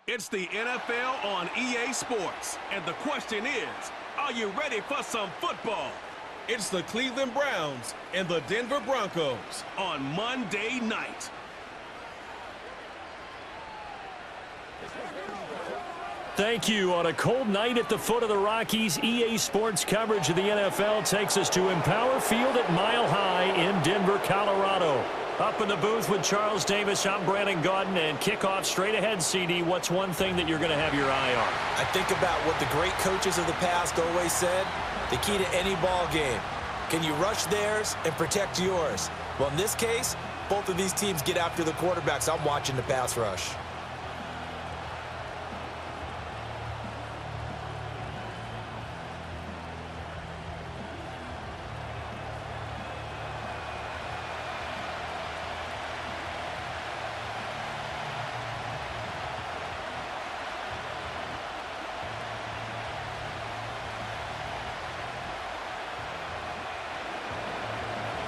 It's the NFL on EA Sports, and the question is, are you ready for some football? It's the Cleveland Browns and the Denver Broncos on Monday night. Thank you. On a cold night at the foot of the Rockies, EA Sports coverage of the NFL takes us to Empower Field at Mile High in Denver, Colorado. Up in the booth with Charles Davis, I'm Brandon Gaudin, and kickoff straight ahead, CD. What's one thing that you're going to have your eye on? I think about what the great coaches of the past always said, the key to any ball game. Can you rush theirs and protect yours? Well, in this case, both of these teams get after the quarterbacks. I'm watching the pass rush.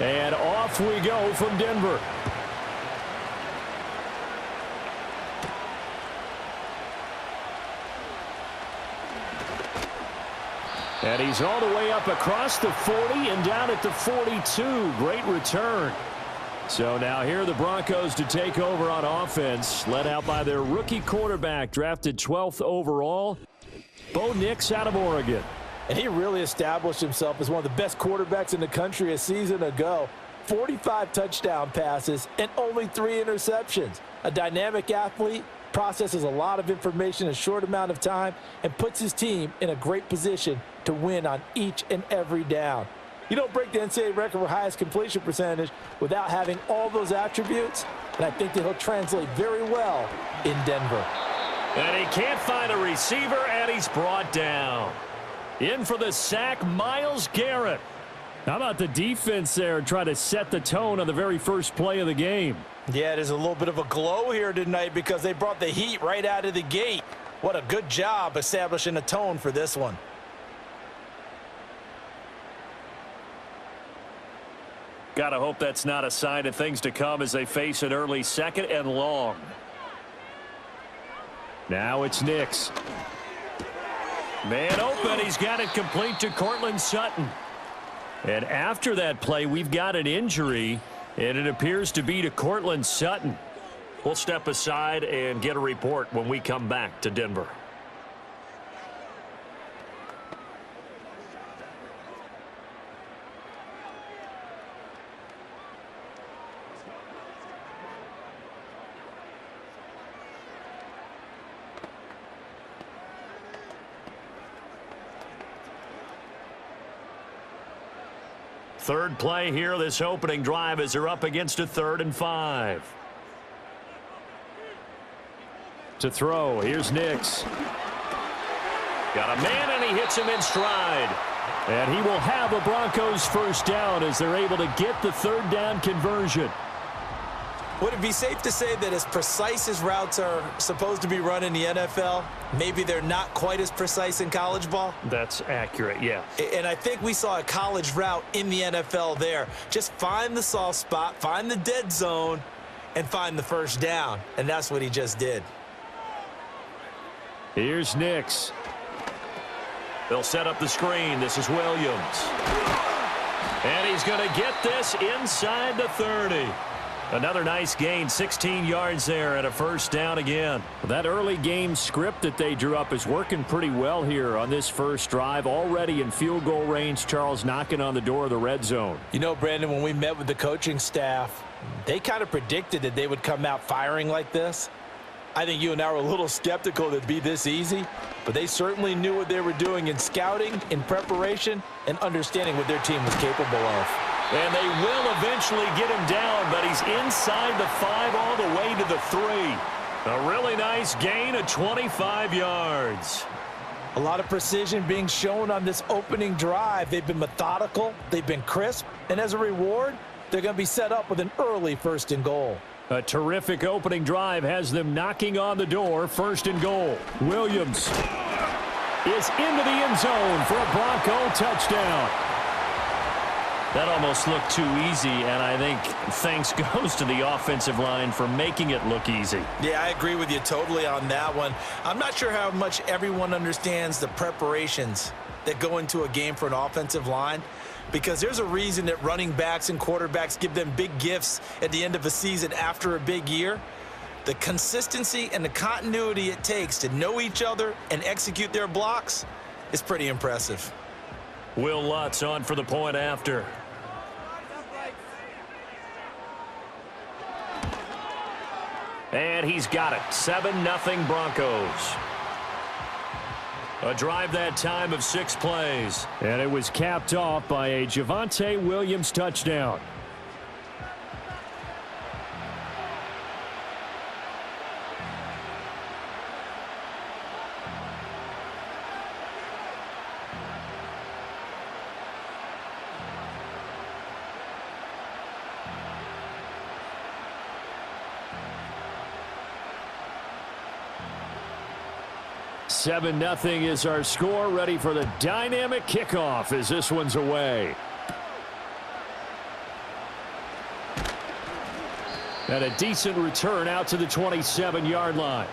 And off we go from Denver. And he's all the way up across the 40 and down at the 42. Great return. So now here are the Broncos to take over on offense, led out by their rookie quarterback, drafted 12th overall, Bo Nix out of Oregon. And he really established himself as one of the best quarterbacks in the country a season ago. 45 touchdown passes and only 3 interceptions. A dynamic athlete, processes a lot of information in a short amount of time, and puts his team in a great position to win on each and every down. You don't break the NCAA record for highest completion percentage without having all those attributes, and I think that he'll translate very well in Denver. And he can't find a receiver, and he's brought down. In for the sack, Myles Garrett. How about the defense there trying to set the tone on the very first play of the game? Yeah, there's a little bit of a glow here tonight because they brought the heat right out of the gate. What a good job establishing a tone for this one. Gotta hope that's not a sign of things to come as they face an early second and long. Now it's Nix. Man open, he's got it complete to Courtland Sutton. And after that play, we've got an injury, and it appears to be to Courtland Sutton. We'll step aside and get a report when we come back to Denver. Third play here, this opening drive, as they're up against a 3rd and 5. To throw, here's Nix. Got a man, and he hits him in stride. And he will have a Broncos first down as they're able to get the 3rd down conversion. Would it be safe to say that as precise as routes are supposed to be run in the NFL, maybe they're not quite as precise in college ball? That's accurate, yeah. And I think we saw a college route in the NFL there. Just find the soft spot, find the dead zone, and find the first down. And that's what he just did. Here's Nix. They'll set up the screen. This is Williams. And he's going to get this inside the 30. Another nice gain, 16 yards there, and a first down again. That early game script that they drew up is working pretty well here on this first drive. Already in field goal range, Charles knocking on the door of the red zone. You know, Brandon, when we met with the coaching staff, they kind of predicted that they would come out firing like this. I think you and I were a little skeptical that it'd be this easy, but they certainly knew what they were doing in scouting, in preparation, and understanding what their team was capable of. And they will eventually get him down, but he's inside the 5 all the way to the 3. A really nice gain of 25 yards. A lot of precision being shown on this opening drive. They've been methodical, they've been crisp, and as a reward, they're going to be set up with an early 1st and goal. A terrific opening drive has them knocking on the door, 1st and goal. Williams is into the end zone for a Bronco touchdown. That almost looked too easy, and I think thanks goes to the offensive line for making it look easy. Yeah, I agree with you totally on that one. I'm not sure how much everyone understands the preparations that go into a game for an offensive line, because there's a reason that running backs and quarterbacks give them big gifts at the end of a season after a big year. The consistency and the continuity it takes to know each other and execute their blocks is pretty impressive. Will Lutz on for the point after. And he's got it. 7-0 Broncos. A drive that time of 6 plays. And it was capped off by a Javonte Williams touchdown. Seven 7-0 is our score. Ready for the dynamic kickoff as this one's away. And a decent return out to the 27-yard line.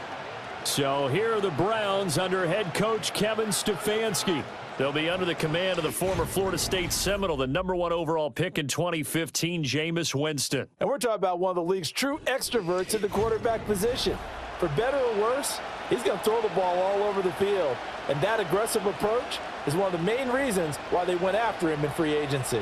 So here are the Browns under head coach Kevin Stefanski. They'll be under the command of the former Florida State Seminole, the #1 overall pick in 2015, Jameis Winston. And we're talking about one of the league's true extroverts in the quarterback position. For better or worse, he's going to throw the ball all over the field. And that aggressive approach is one of the main reasons why they went after him in free agency.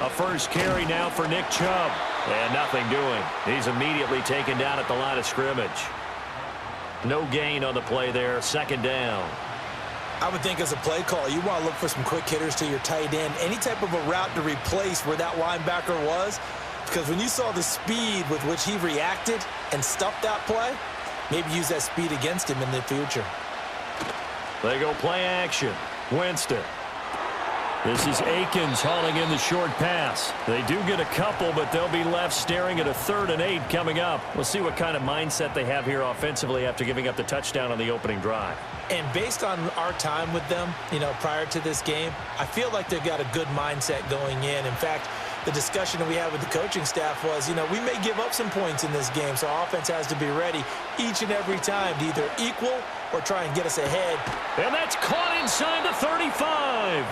A first carry now for Nick Chubb. And nothing doing. He's immediately taken down at the line of scrimmage. No gain on the play there. Second down. I would think as a play call, you want to look for some quick hitters to your tight end. Any type of a route to replace where that linebacker was. Because when you saw the speed with which he reacted and stuffed that play, maybe use that speed against him in the future. They go play action. Winston. This is Akins hauling in the short pass. They do get a couple, but they'll be left staring at a 3rd and 8 coming up. We'll see what kind of mindset they have here offensively after giving up the touchdown on the opening drive. And based on our time with them, prior to this game, I feel like they've got a good mindset going in. In fact, the discussion that we had with the coaching staff was, we may give up some points in this game, so our offense has to be ready each and every time to either equal or try and get us ahead. And that's caught inside the 35.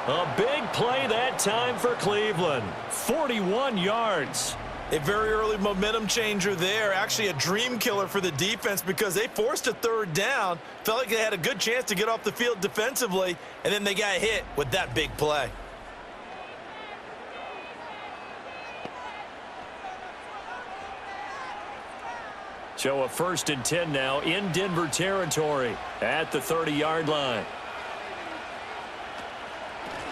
A big play that time for Cleveland. 41 yards. A very early momentum changer there. Actually a dream killer for the defense because they forced a 3rd down. Felt like they had a good chance to get off the field defensively, and then they got hit with that big play. So a 1st and 10 now in Denver territory at the 30-yard line.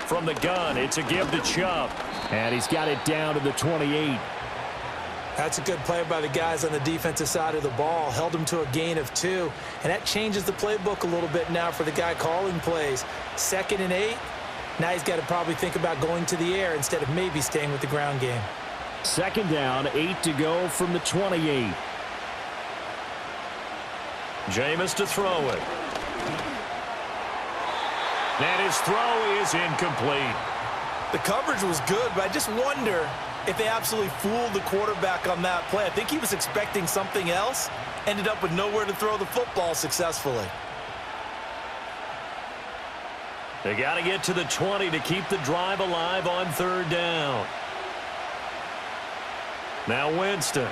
From the gun, it's a give to Chubb. And he's got it down to the 28. That's a good play by the guys on the defensive side of the ball. Held him to a gain of 2. And that changes the playbook a little bit now for the guy calling plays. 2nd and 8. Now he's got to probably think about going to the air instead of maybe staying with the ground game. 2nd down, 8 to go from the 28. Jameis to throw it. And his throw is incomplete. The coverage was good, but I just wonder if they absolutely fooled the quarterback on that play. I think he was expecting something else. Ended up with nowhere to throw the football successfully. They got to get to the 20 to keep the drive alive on 3rd down. Now Winston.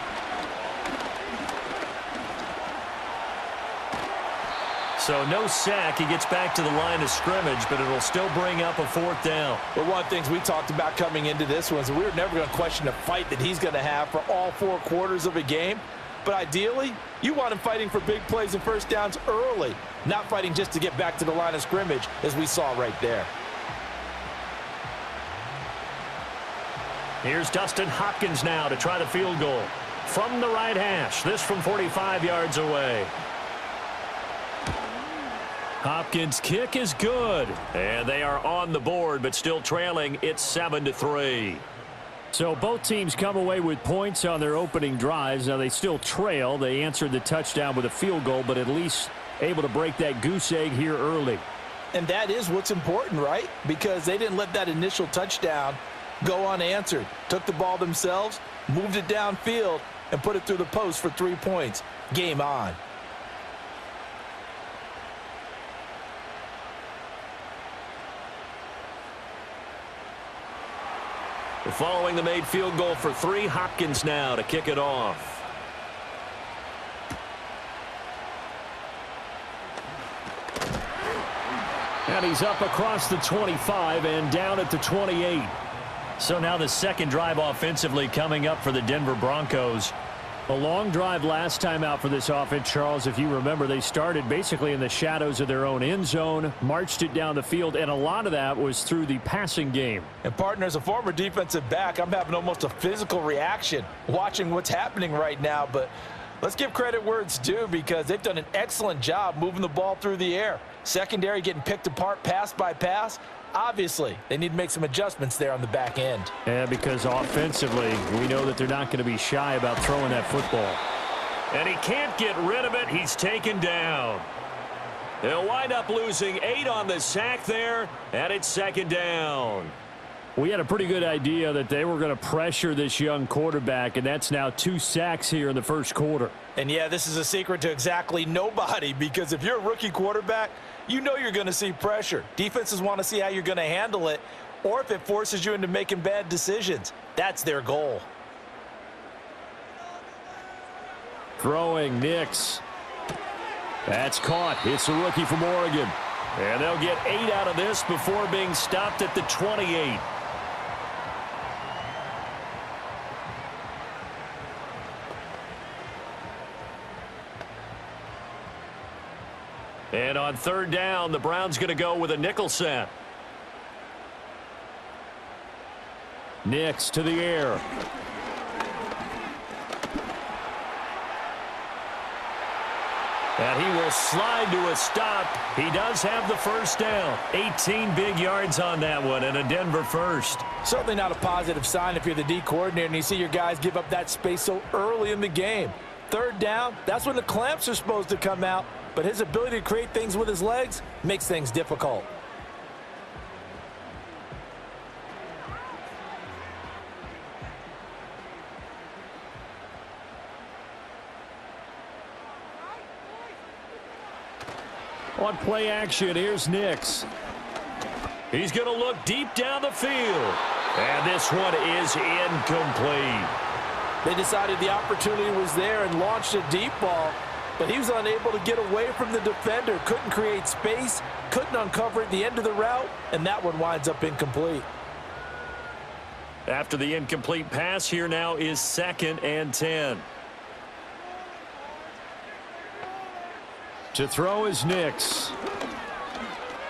So no sack. He gets back to the line of scrimmage, but it'll still bring up a 4th down. But one of the things we talked about coming into this one is we were never going to question the fight that he's going to have for all 4 quarters of a game. But ideally, you want him fighting for big plays and first downs early, not fighting just to get back to the line of scrimmage, as we saw right there. Here's Dustin Hopkins now to try the field goal. From the right hash, this from 45 yards away. Hopkins' kick is good. And they are on the board, but still trailing. It's 7-3. So both teams come away with points on their opening drives. Now they still trail. They answered the touchdown with a field goal, but at least able to break that goose egg here early. And that is what's important, right? Because they didn't let that initial touchdown go unanswered. Took the ball themselves, moved it downfield, and put it through the post for 3 points. Game on. Following the made field goal for 3, Hopkins now to kick it off. And he's up across the 25 and down at the 28. So now the second drive offensively coming up for the Denver Broncos. A long drive last time out for this offense, Charles. If you remember, they started basically in the shadows of their own end zone, marched it down the field, and a lot of that was through the passing game. And, partner, as a former defensive back, I'm having almost a physical reaction watching what's happening right now. But let's give credit where it's due because they've done an excellent job moving the ball through the air. Secondary getting picked apart pass by pass. Obviously, they need to make some adjustments there on the back end. Yeah, because offensively, we know that they're not going to be shy about throwing that football. And he can't get rid of it. He's taken down. They'll wind up losing 8 on the sack there, and it's second down. We had a pretty good idea that they were going to pressure this young quarterback, and that's now 2 sacks here in the first quarter. And, yeah, this is a secret to exactly nobody because if you're a rookie quarterback, you know you're going to see pressure. Defenses want to see how you're going to handle it or if it forces you into making bad decisions. That's their goal. Throwing Nix. That's caught. It's a rookie from Oregon. And they'll get 8 out of this before being stopped at the 28. And on third down, the Browns going to go with a nickel set. Nix to the air. And he will slide to a stop. He does have the first down. 18 big yards on that one and a Denver first. Certainly not a positive sign if you're the D coordinator and you see your guys give up that space so early in the game. Third down, that's when the clamps are supposed to come out. But his ability to create things with his legs makes things difficult. On play action, here's Nix. He's going to look deep down the field. And this one is incomplete. They decided the opportunity was there and launched a deep ball. But he was unable to get away from the defender, couldn't create space, couldn't uncover at the end of the route, and that one winds up incomplete. After the incomplete pass, here now is 2nd and 10. To throw is Nix.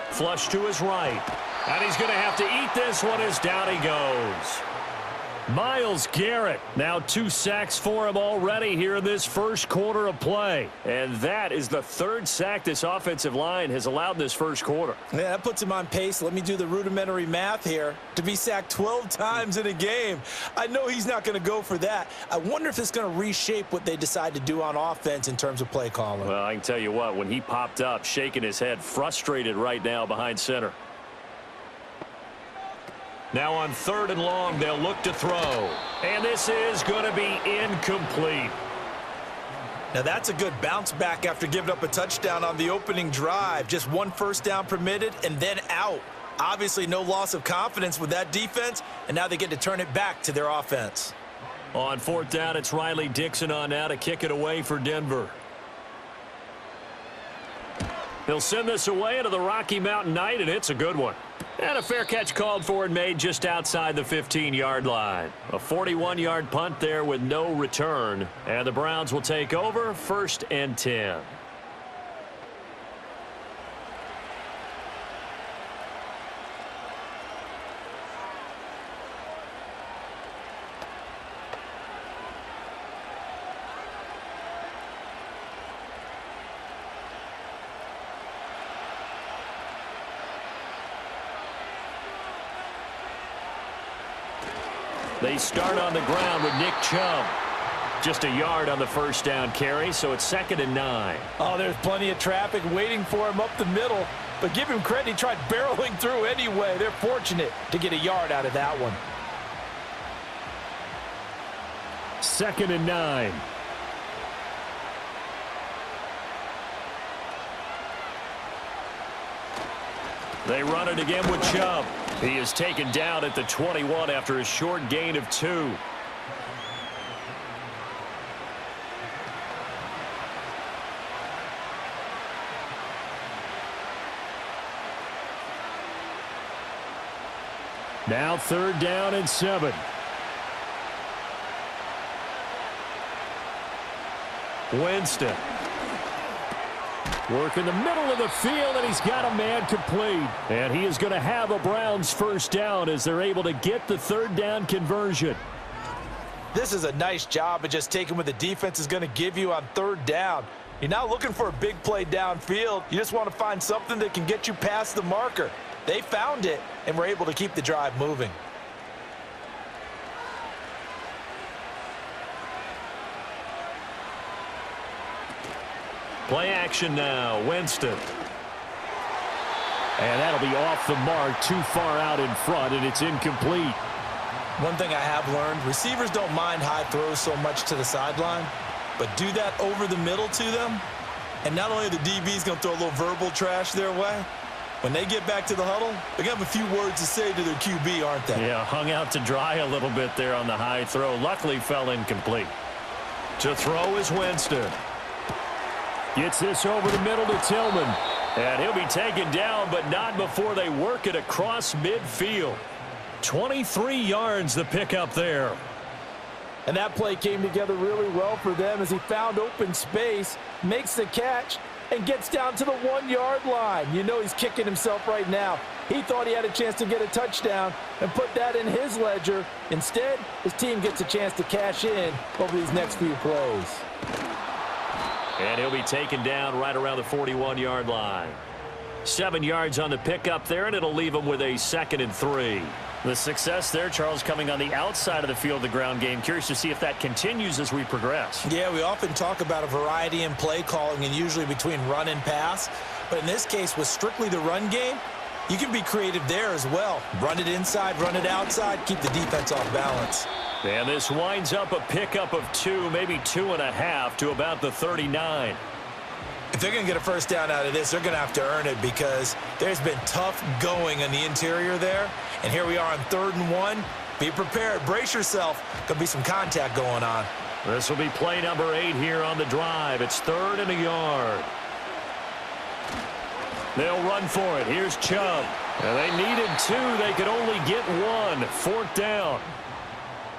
Flush to his right. And he's going to have to eat this one as down he goes. Myles Garrett, now 2 sacks for him already here in this first quarter of play. And that is the 3rd sack this offensive line has allowed in this first quarter. Yeah, that puts him on pace. Let me do the rudimentary math here. To be sacked 12 times in a game, I know he's not going to go for that. I wonder if it's going to reshape what they decide to do on offense in terms of play calling. Well, I can tell you what, when he popped up, shaking his head, frustrated right now behind center. Now on 3rd and long, they'll look to throw. And this is going to be incomplete. Now that's a good bounce back after giving up a touchdown on the opening drive. Just 1 first down permitted and then out. Obviously no loss of confidence with that defense, and now they get to turn it back to their offense. On 4th down, it's Riley Dixon on now to kick it away for Denver. He'll send this away into the Rocky Mountain Night, and it's a good one. And a fair catch called for and made just outside the 15-yard line. A 41-yard punt there with no return. And the Browns will take over 1st and 10. They start on the ground with Nick Chubb. Just a yard on the first down carry, so it's 2nd and 9. Oh, there's plenty of traffic waiting for him up the middle. But give him credit, he tried barreling through anyway. They're fortunate to get a yard out of that one. 2nd and 9. They run it again with Chubb. He is taken down at the 21 after a short gain of 2. Now 3rd down and 7. Winston. Work in the middle of the field, and he's got a man complete. And he is going to have a Browns first down as they're able to get the 3rd down conversion. This is a nice job of just taking what the defense is going to give you on 3rd down. You're not looking for a big play downfield. You just want to find something that can get you past the marker. They found it and were able to keep the drive moving. Play action now, Winston. And that'll be off the mark, too far out in front, and it's incomplete. One thing I have learned, receivers don't mind high throws so much to the sideline, but do that over the middle to them, and not only are the DBs going to throw a little verbal trash their way, when they get back to the huddle, they're going to have a few words to say to their QB, aren't they? Yeah, hung out to dry a little bit there on the high throw. Luckily fell incomplete. To throw is Winston. Gets this over the middle to Tillman. And he'll be taken down, but not before they work it across midfield. 23 yards the pickup there. And that play came together really well for them as he found open space, makes the catch, and gets down to the 1-yard line. You know he's kicking himself right now. He thought he had a chance to get a touchdown and put that in his ledger. Instead, his team gets a chance to cash in over these next few plays. And he'll be taken down right around the 41-yard line. 7 yards on the pickup there, and it'll leave him with a 2nd and 3. The success there, Charles, coming on the outside of the field, the ground game. Curious to see if that continues as we progress. Yeah, we often talk about a variety in play calling and usually between run and pass. But in this case, with strictly the run game, you can be creative there as well. Run it inside, run it outside, keep the defense off balance. And this winds up a pickup of 2, maybe 2.5 to about the 39. If they're going to get a first down out of this, they're going to have to earn it because there's been tough going on the interior there. And here we are on 3rd and 1. Be prepared. Brace yourself. Could be some contact going on. This will be play number 8 here on the drive. It's 3rd and a yard. They'll run for it. Here's Chubb. And they needed 2. They could only get 1. 4th down.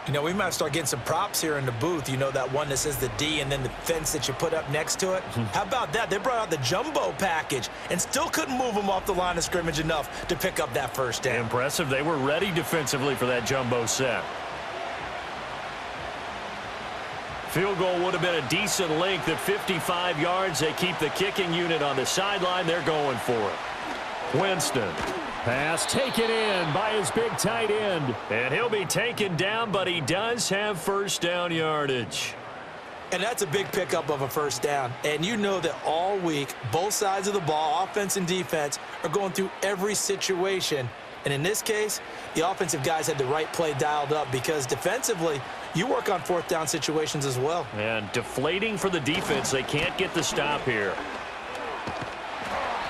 You know, we might start getting some props here in the booth. You know, that one that says the D and then the fence that you put up next to it? How about that? They brought out the jumbo package and still couldn't move them off the line of scrimmage enough to pick up that first down. Impressive. They were ready defensively for that jumbo set. Field goal would have been a decent length at 55 yards. They keep the kicking unit on the sideline. They're going for it. Winston. Pass taken in by his big tight end. And he'll be taken down, but he does have first down yardage. And that's a big pickup of a first down. And you know that all week, both sides of the ball, offense and defense, are going through every situation. And in this case, the offensive guys had the right play dialed up because defensively, you work on 4th down situations as well. And deflating for the defense. They can't get the stop here.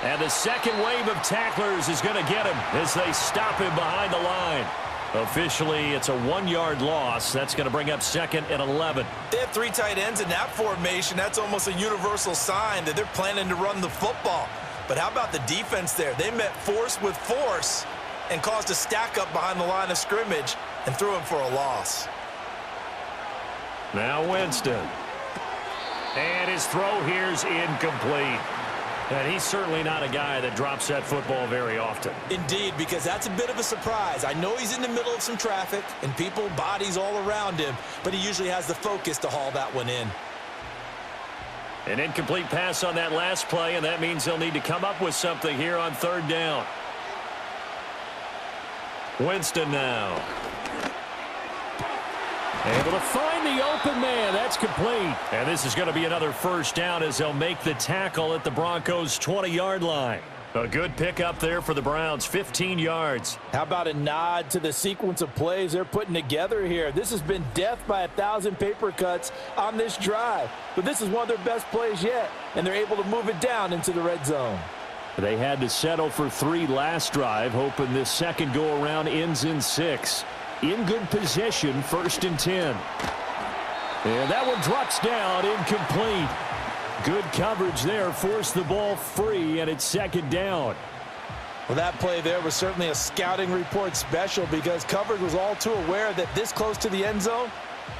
And the second wave of tacklers is going to get him as they stop him behind the line. Officially, it's a 1-yard loss. That's going to bring up 2nd and 11. They have 3 tight ends in that formation. That's almost a universal sign that they're planning to run the football. But how about the defense there? They met force with force and caused a stack up behind the line of scrimmage and threw him for a loss. Now Winston. And his throw here's incomplete. And he's certainly not a guy that drops that football very often. Indeed, because that's a bit of a surprise. I know he's in the middle of some traffic and people, bodies all around him, but he usually has the focus to haul that one in. An incomplete pass on that last play, and that means they'll need to come up with something here on 3rd down. Winston now. Able to find the open man. That's complete. And this is going to be another first down as they'll make the tackle at the Broncos' 20-yard line. A good pickup there for the Browns, 15 yards. How about a nod to the sequence of plays they're putting together here? This has been death by 1,000 paper cuts on this drive. But this is one of their best plays yet, and they're able to move it down into the red zone. They had to settle for 3 last drive, hoping this second go-around ends in 6. In good position, 1st and 10. And that one drops down, incomplete. Good coverage there, forced the ball free, and it's 2nd down. Well, that play there was certainly a scouting report special because coverage was all too aware that this close to the end zone,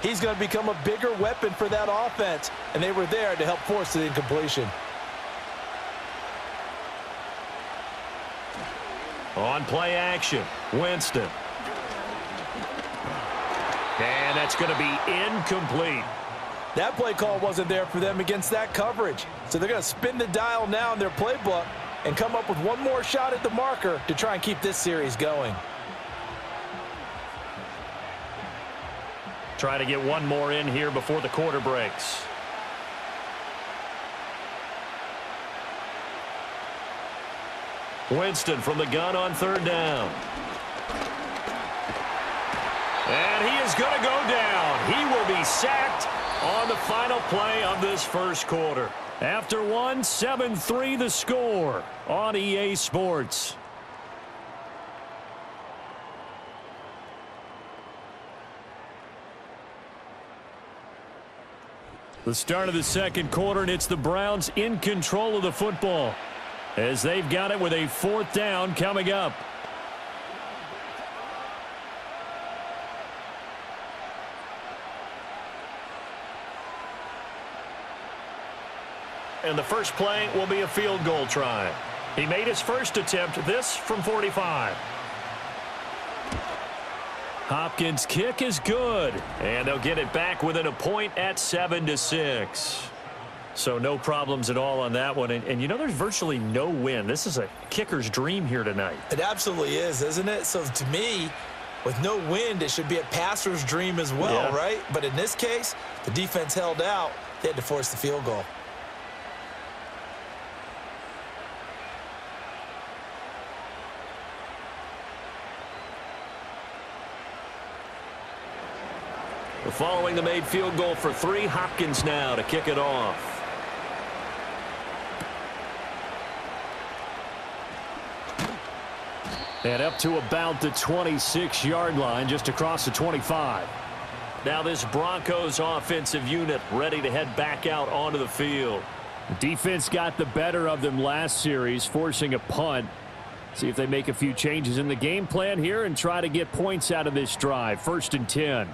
he's going to become a bigger weapon for that offense, and they were there to help force the incompletion. On play action, Winston. And that's going to be incomplete. That play call wasn't there for them against that coverage. So they're going to spin the dial now in their playbook and come up with one more shot at the marker to try and keep this series going. Try to get one more in here before the quarter breaks. Winston from the gun on 3rd down. And he is going to go down. He will be sacked on the final play of this first quarter. After 7-3 the score on EA Sports. The start of the second quarter, and it's the Browns in control of the football as they've got it with a 4th down coming up. And the first play will be a field goal try. He made his first attempt, this from 45. Hopkins' kick is good, and they'll get it back within a point at 7-6. So no problems at all on that one. And you know, there's virtually no wind. This is a kicker's dream here tonight. It absolutely is, isn't it? So to me, with no wind, it should be a passer's dream as well, right? But in this case, the defense held out. They had to force the field goal. Following the made field goal for 3, Hopkins now to kick it off. And up to about the 26-yard line, just across the 25. Now this Broncos offensive unit ready to head back out onto the field. Defense got the better of them last series, forcing a punt. See if they make a few changes in the game plan here and try to get points out of this drive. 1st and 10.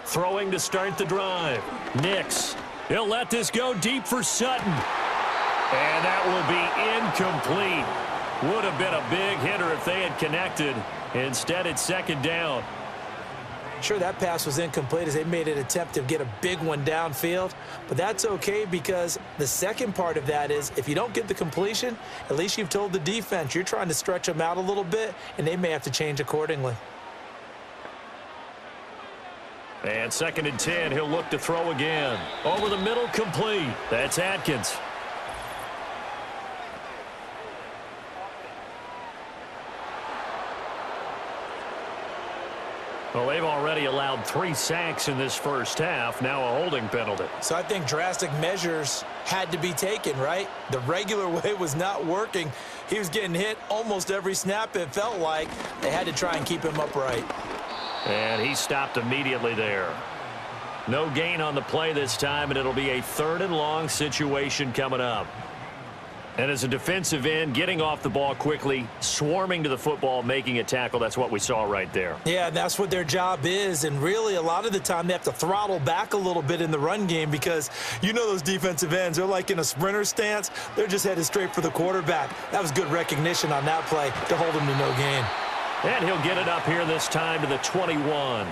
Throwing to start the drive. Nix. He'll let this go deep for Sutton. And that will be incomplete. Would have been a big hitter if they had connected. Instead, it's 2nd down. Sure, that pass was incomplete as they made an attempt to get a big one downfield. But that's okay because the second part of that is if you don't get the completion, at least you've told the defense you're trying to stretch them out a little bit, and they may have to change accordingly. And 2nd and 10, he'll look to throw again. Over the middle, complete. That's Atkins. Well, they've already allowed 3 sacks in this first half. Now a holding penalty. So I think drastic measures had to be taken, right? The regular way was not working. He was getting hit almost every snap, it felt like. They had to try and keep him upright. And he stopped immediately there. No gain on the play this time, and it'll be a 3rd and long situation coming up. And as a defensive end, getting off the ball quickly, swarming to the football, making a tackle, that's what we saw right there. Yeah, that's what their job is, and really a lot of the time they have to throttle back a little bit in the run game because you know those defensive ends, they're like in a sprinter stance. They're just headed straight for the quarterback. That was good recognition on that play to hold him to no gain. And he'll get it up here this time to the 21.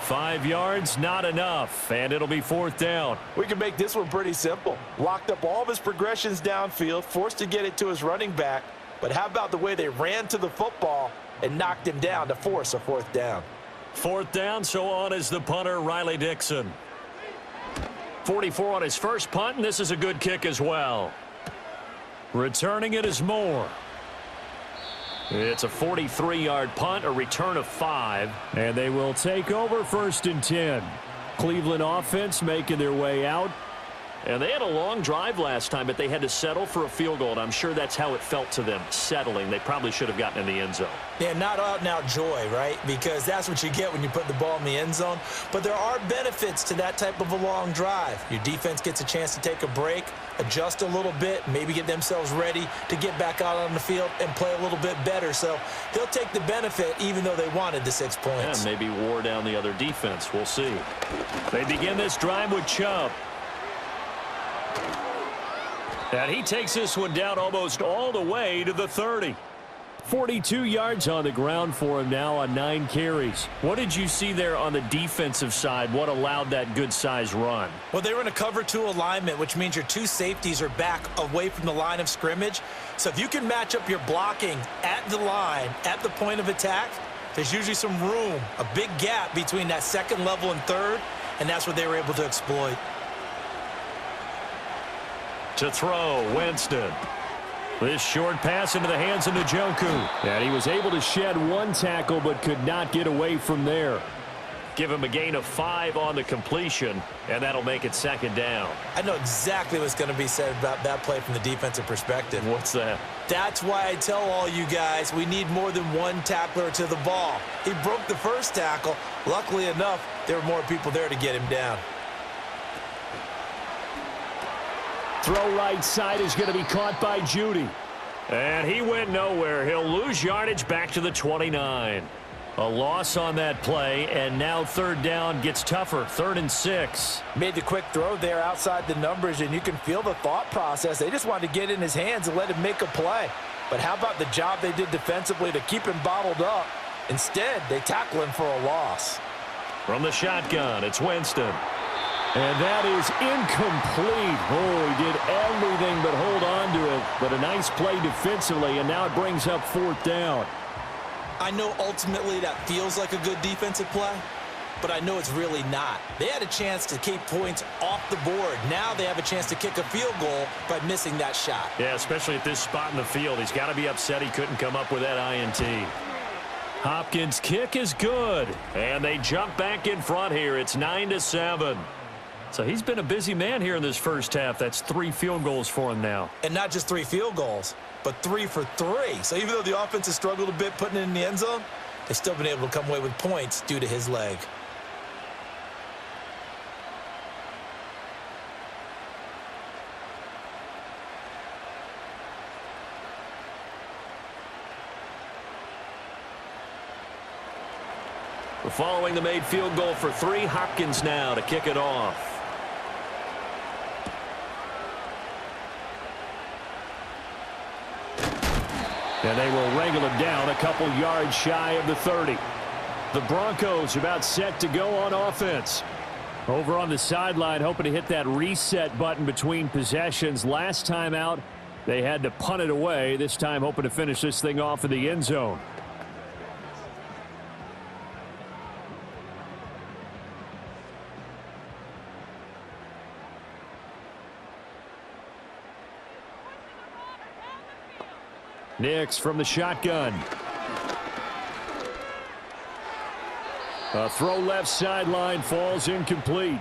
5 yards, not enough, and it'll be 4th down. We can make this one pretty simple. Locked up all of his progressions downfield, forced to get it to his running back. But how about the way they ran to the football and knocked him down to force a 4th down? 4th down, so on is the punter, Riley Dixon. 44 on his first punt, and this is a good kick as well. Returning it is Moore. It's a 43-yard punt, a return of 5. And they will take over 1st and 10. Cleveland offense making their way out. And they had a long drive last time, but they had to settle for a field goal, and I'm sure that's how it felt to them, settling. They probably should have gotten in the end zone. Yeah, not out-and-out joy, right? Because that's what you get when you put the ball in the end zone. But there are benefits to that type of a long drive. Your defense gets a chance to take a break, adjust a little bit, maybe get themselves ready to get back out on the field and play a little bit better. So they'll take the benefit even though they wanted the 6 points. Yeah, maybe wore down the other defense. We'll see. They begin this drive with Chubb. And he takes this one down almost all the way to the 30. 42 yards on the ground for him now on 9 carries. What did you see there on the defensive side? What allowed that good-sized run? Well, they were in a cover 2 alignment, which means your 2 safeties are back away from the line of scrimmage. So if you can match up your blocking at the line, at the point of attack, there's usually some room, a big gap between that 2nd level and 3rd, and that's what they were able to exploit. To throw, Winston. This short pass into the hands of Njoku. And he was able to shed 1 tackle but could not get away from there. Give him a gain of 5 on the completion, and that'll make it 2nd down. I know exactly what's going to be said about that play from the defensive perspective. What's that? That's why I tell all you guys we need more than 1 tackler to the ball. He broke the first tackle. Luckily enough, there were more people there to get him down. Throw right side is going to be caught by Judy. And he went nowhere. He'll lose yardage back to the 29. A loss on that play, and now 3rd down gets tougher. 3rd and 6. Made the quick throw there outside the numbers, and you can feel the thought process. They just wanted to get in his hands and let him make a play. But how about the job they did defensively to keep him bottled up? Instead, they tackle him for a loss. From the shotgun, it's Winston. And that is incomplete. Oh, he did everything but hold on to it. But a nice play defensively, and now it brings up 4th down. I know ultimately that feels like a good defensive play, but I know it's really not. They had a chance to keep points off the board. Now they have a chance to kick a field goal by missing that shot. Yeah, especially at this spot in the field. He's got to be upset he couldn't come up with that INT. Hopkins' kick is good, and they jump back in front here. It's 9-7. So he's been a busy man here in this first half. That's 3 field goals for him now. And not just 3 field goals, but 3 for 3. So even though the offense has struggled a bit putting it in the end zone, they've still been able to come away with points due to his leg. Following the made field goal for 3, Hopkins now to kick it off. And they will wrangle him down a couple yards shy of the 30. The Broncos about set to go on offense. Over on the sideline, hoping to hit that reset button between possessions. Last time out, they had to punt it away. This time, hoping to finish this thing off in the end zone. Nix from the shotgun. A throw left sideline falls incomplete.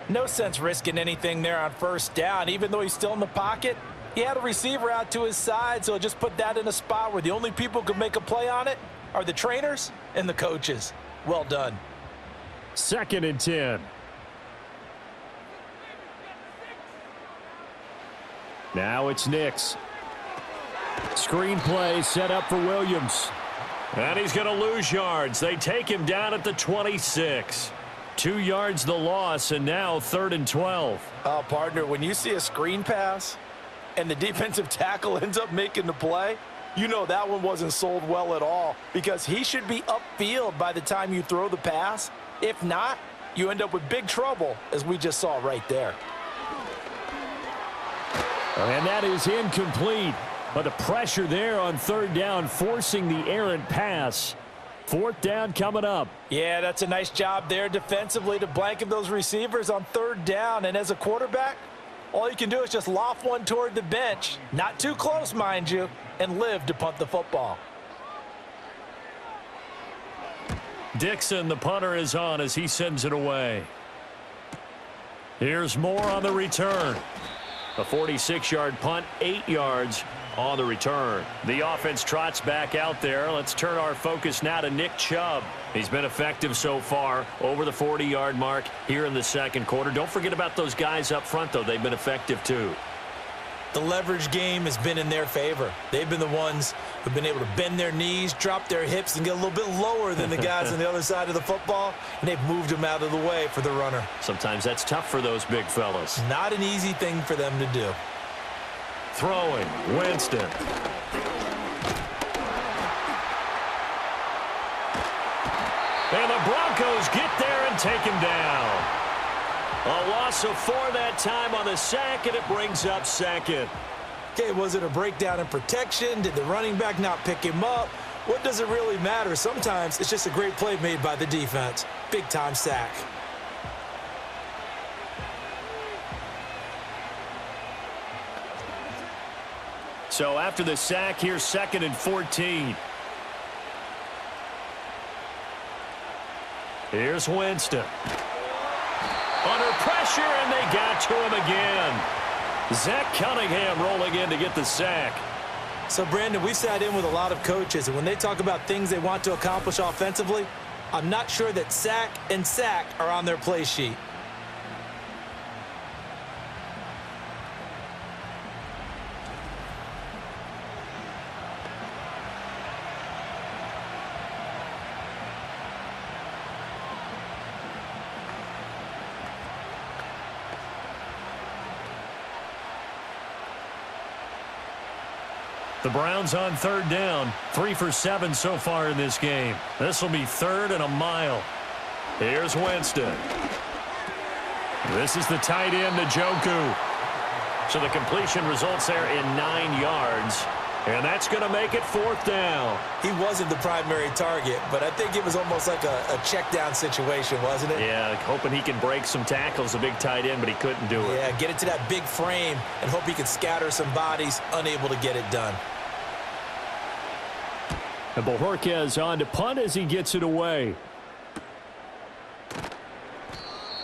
No sense risking anything there on 1st down. Even though he's still in the pocket, he had a receiver out to his side, so just put that in a spot where the only people who can make a play on it are the trainers and the coaches. Well done. 2nd and 10. Now it's Nix. Screen play set up for Williams. And he's going to lose yards. They take him down at the 26. 2 yards the loss, and now 3rd and 12. Partner, when you see a screen pass and the defensive tackle ends up making the play, you know that one wasn't sold well at all, because he should be upfield by the time you throw the pass. If not, you end up with big trouble, as we just saw right there. And that is incomplete. But the pressure there on third down, forcing the errant pass. Fourth down coming up. Yeah, that's a nice job there defensively to blanket those receivers on third down. And as a quarterback, all you can do is just loft one toward the bench. Not too close, mind you, and live to punt the football. Dixon, the punter, is on as he sends it away. Here's more on the return. A 46-yard punt, 8 yards on the return. The offense trots back out there. Let's turn our focus now to Nick Chubb. He's been effective so far, over the 40-yard mark here in the second quarter. Don't forget about those guys up front, though. They've been effective, too. The leverage game has been in their favor. They've been the ones who've been able to bend their knees, drop their hips, and get a little bit lower than the guys on the other side of the football, and they've moved them out of the way for the runner. Sometimes that's tough for those big fellas. Not an easy thing for them to do. Throwing, Winston. And the Broncos get there and take him down. A loss of 4 that time on the sack, and it brings up second. Okay, was it a breakdown in protection? Did the running back not pick him up? What does it really matter? Sometimes it's just a great play made by the defense. Big-time sack. So after the sack, here's 2nd and 14. Here's Winston. Under pressure, and they got to him again. Zach Cunningham rolling in to get the sack. So, Brandon, we sat in with a lot of coaches, and when they talk about things they want to accomplish offensively, I'm not sure that sack and sack are on their play sheet. The Browns on third down, 3 for 7 so far in this game. This will be 3rd and a mile. Here's Winston. This is the tight end, Njoku. So the completion results there in 9 yards. And that's going to make it 4th down. He wasn't the primary target, but I think it was almost like a check down situation, wasn't it? Yeah, hoping he can break some tackles, a big tight end, but he couldn't do it. Yeah, get it to that big frame and hope he can scatter some bodies, unable to get it done. And Bojorquez on to punt as he gets it away.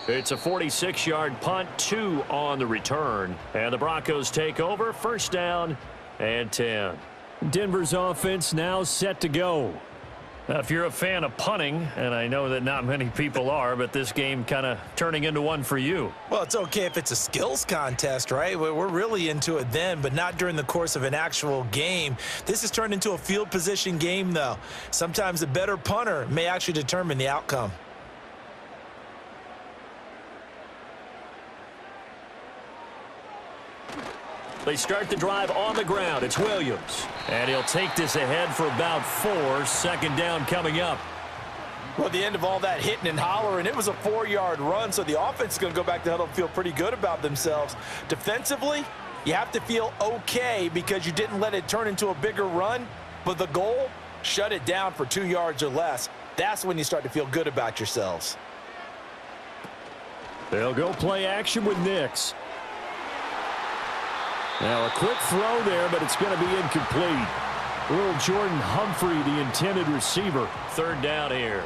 It's a 46-yard punt, 2 on the return. And the Broncos take over, 1st down and 10. Denver's offense now set to go. Now, if you're a fan of punting, and I know that not many people are, but this game kind of turning into one for you. Well, it's okay if it's a skills contest, right? We're really into it then, but not during the course of an actual game. This has turned into a field position game, though. Sometimes the better punter may actually determine the outcome. They start the drive on the ground. It's Williams. And he'll take this ahead for about 4. 2nd down coming up. Well, at the end of all that hitting and hollering, it was a 4-yard run, so the offense is going to go back to huddle and feel pretty good about themselves. Defensively, you have to feel okay because you didn't let it turn into a bigger run, but the goal, shut it down for 2 yards or less. That's when you start to feel good about yourselves. They'll go play action with Nix. Now a quick throw there, but it's going to be incomplete. Little Jordan Humphrey, the intended receiver. 3rd down here.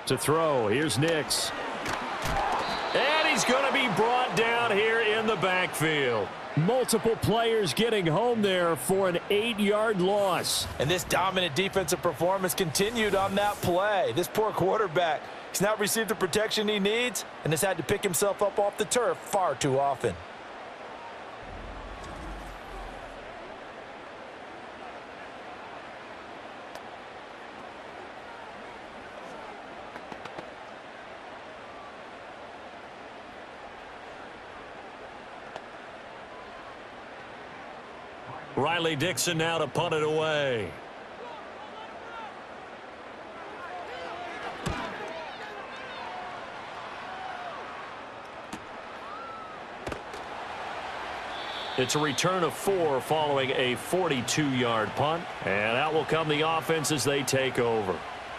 To throw, here's Nix. And he's going to be brought down here in the backfield. Multiple players getting home there for an 8-yard loss. And this dominant defensive performance continued on that play. This poor quarterback, he's not received the protection he needs and has had to pick himself up off the turf far too often. Riley Dixon now to punt it away. It's a return of 4 following a 42-yard punt. And out will come the offense as they take over.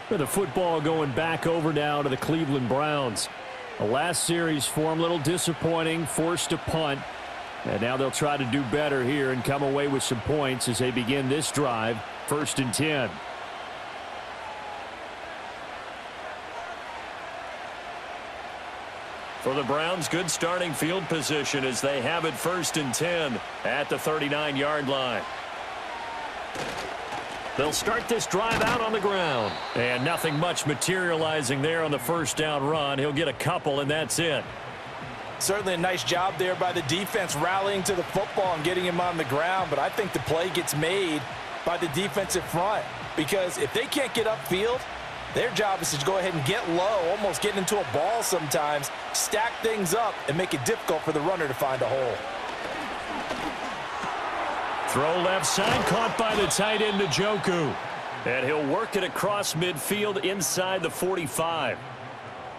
With the football going back over now to the Cleveland Browns. The last series for them, a little disappointing, forced to punt. And now they'll try to do better here and come away with some points as they begin this drive, 1st and 10. For the Browns, good starting field position as they have it 1st and 10 at the 39-yard line. They'll start this drive out on the ground. And nothing much materializing there on the 1st down run. He'll get a couple, and that's it. Certainly a nice job there by the defense rallying to the football and getting him on the ground. But I think the play gets made by the defensive front. Because if they can't get upfield, their job is to go ahead and get low, almost get into a ball sometimes, stack things up, and make it difficult for the runner to find a hole. Throw left side, caught by the tight end, Njoku. And he'll work it across midfield inside the 45.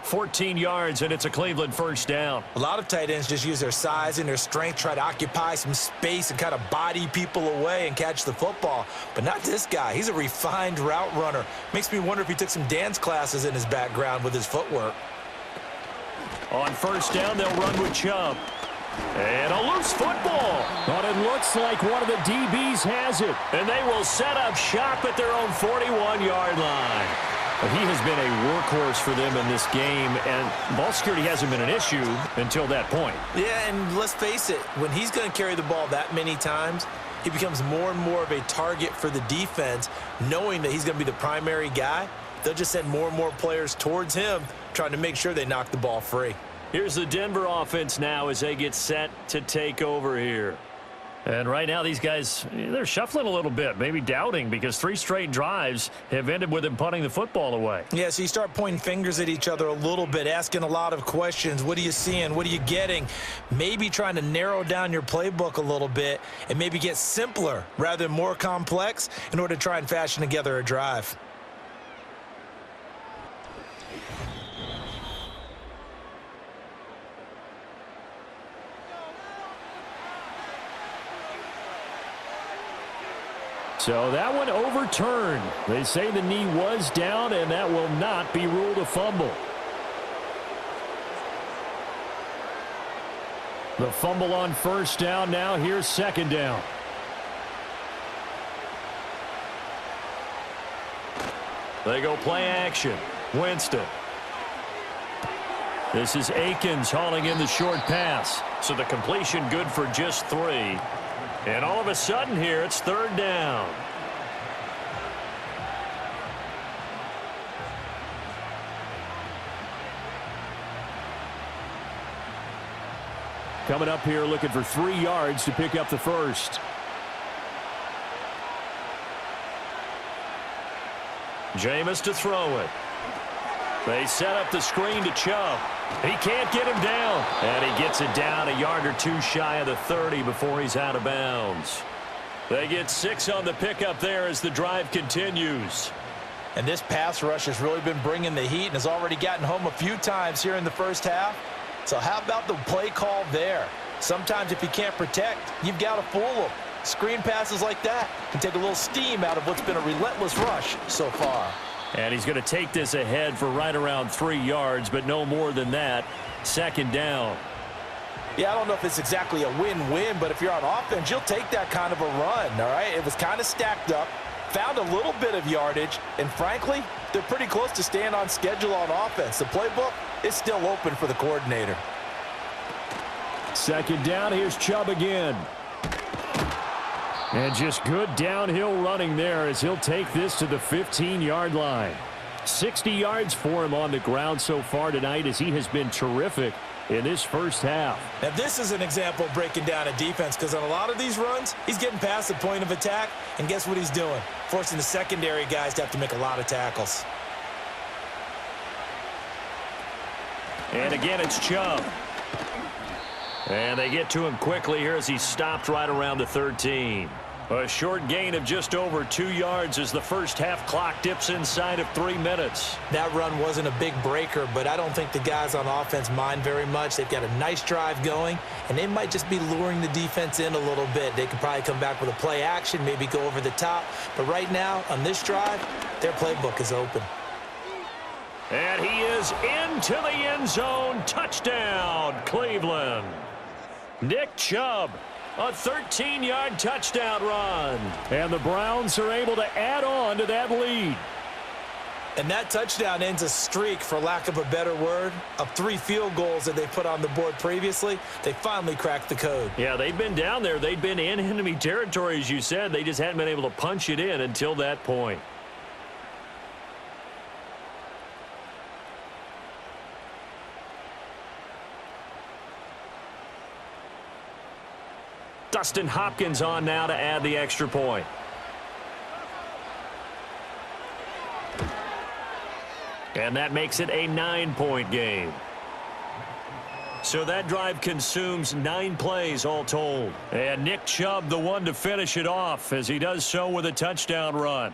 14 yards, and it's a Cleveland 1st down. A lot of tight ends just use their size and their strength, try to occupy some space and kind of body people away and catch the football. But not this guy. He's a refined route runner. Makes me wonder if he took some dance classes in his background with his footwork. On 1st down, they'll run with Chubb. And a loose football. But it looks like one of the DBs has it. And they will set up shop at their own 41-yard line. He has been a workhorse for them in this game, and ball security hasn't been an issue until that point. Yeah, and let's face it, when he's going to carry the ball that many times, he becomes more and more of a target for the defense, knowing that he's going to be the primary guy. They'll just send more and more players towards him, trying to make sure they knock the ball free. Here's the Denver offense now as they get set to take over here. And right now, these guys, they're shuffling a little bit, maybe doubting, because 3 straight drives have ended with them punting the football away. Yeah, so you start pointing fingers at each other a little bit, asking a lot of questions. What are you seeing? What are you getting? Maybe trying to narrow down your playbook a little bit and maybe get simpler rather than more complex in order to try and fashion together a drive. So that one overturned. They say the knee was down, and that will not be ruled a fumble. The fumble on 1st down. Now here's 2nd down. They go play action. Winston. This is Akins hauling in the short pass. So the completion good for just 3. And all of a sudden here, it's 3rd down. Coming up here looking for 3 yards to pick up the 1st. Jameis to throw it. They set up the screen to Chubb. He can't get him down. And he gets it down a yard or 2 shy of the 30 before he's out of bounds. They get 6 on the pickup there as the drive continues. And this pass rush has really been bringing the heat and has already gotten home a few times here in the 1st half. So how about the play call there? Sometimes if you can't protect, you've got to fool them. Screen passes like that can take a little steam out of what's been a relentless rush so far. And he's going to take this ahead for right around 3 yards, but no more than that. 2nd down. Yeah, I don't know if it's exactly a win-win, but if you're on offense, you'll take that kind of a run, all right? It was kind of stacked up, found a little bit of yardage, and frankly, they're pretty close to staying on schedule on offense. The playbook is still open for the coordinator. 2nd down, here's Chubb again. And just good downhill running there as he'll take this to the 15-yard line. 60 yards for him on the ground so far tonight as he has been terrific in this 1st half. Now, this is an example of breaking down a defense because on a lot of these runs, he's getting past the point of attack, and guess what he's doing? Forcing the secondary guys to have to make a lot of tackles. And again, it's Chubb. And they get to him quickly here as he stopped right around the 13. A short gain of just over 2 yards as the first half clock dips inside of 3 minutes. That run wasn't a big breaker, but I don't think the guys on offense mind very much. They've got a nice drive going, and they might just be luring the defense in a little bit. They could probably come back with a play action, maybe go over the top. But right now, on this drive, their playbook is open. And he is into the end zone. Touchdown, Cleveland. Nick Chubb. A 13-yard touchdown run. And the Browns are able to add on to that lead. And that touchdown ends a streak, for lack of a better word, of 3 field goals that they put on the board previously. They finally cracked the code. Yeah, they've been down there. They've been in enemy territory, as you said. They just hadn't been able to punch it in until that point. Dustin Hopkins on now to add the extra point. And that makes it a 9-point game. So that drive consumes 9 plays all told. And Nick Chubb, the one to finish it off, as he does so with a touchdown run.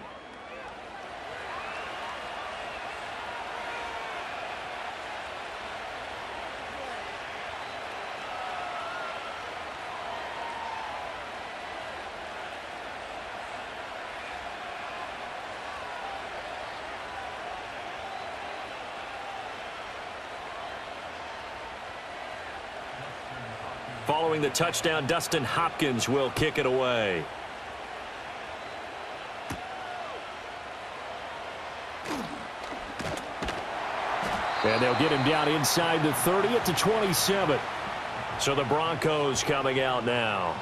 Following the touchdown, Dustin Hopkins will kick it away. And they'll get him down inside the 30 at the 27. So the Broncos coming out now.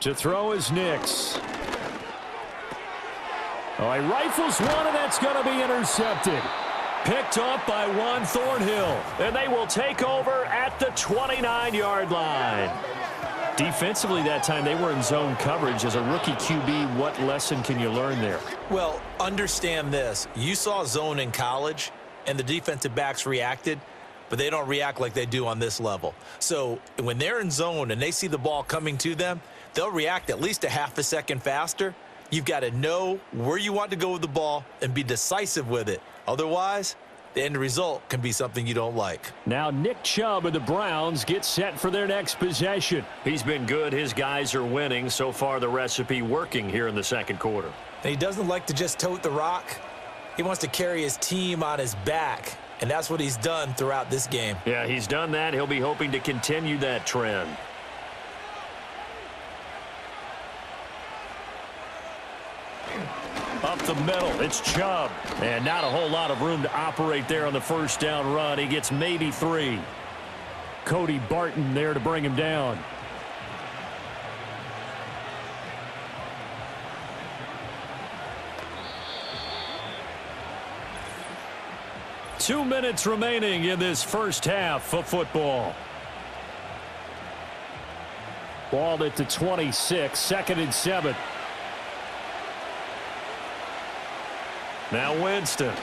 To throw is Nix. Oh, he rifles one, and that's going to be intercepted. Picked up by Juan Thornhill. And they will take over at the 29-yard line. Defensively that time, they were in zone coverage. As a rookie QB, what lesson can you learn there? Well, understand this. You saw zone in college, and the defensive backs reacted, but they don't react like they do on this level. So when they're in zone and they see the ball coming to them, they'll react at least a half a second faster. You've got to know where you want to go with the ball and be decisive with it. Otherwise, the end result can be something you don't like. Now Nick Chubb and the Browns get set for their next possession. He's been good. His guys are winning. So far, the recipe working here in the second quarter. And he doesn't like to just tote the rock. He wants to carry his team on his back, and that's what he's done throughout this game. Yeah, he's done that. He'll be hoping to continue that trend. Up the middle, it's Chubb. And not a whole lot of room to operate there on the first down run. He gets maybe 3. Cody Barton there to bring him down. Two minutes remaining in this first half of football. Ball at the 26, 2nd and 7. Now Winston.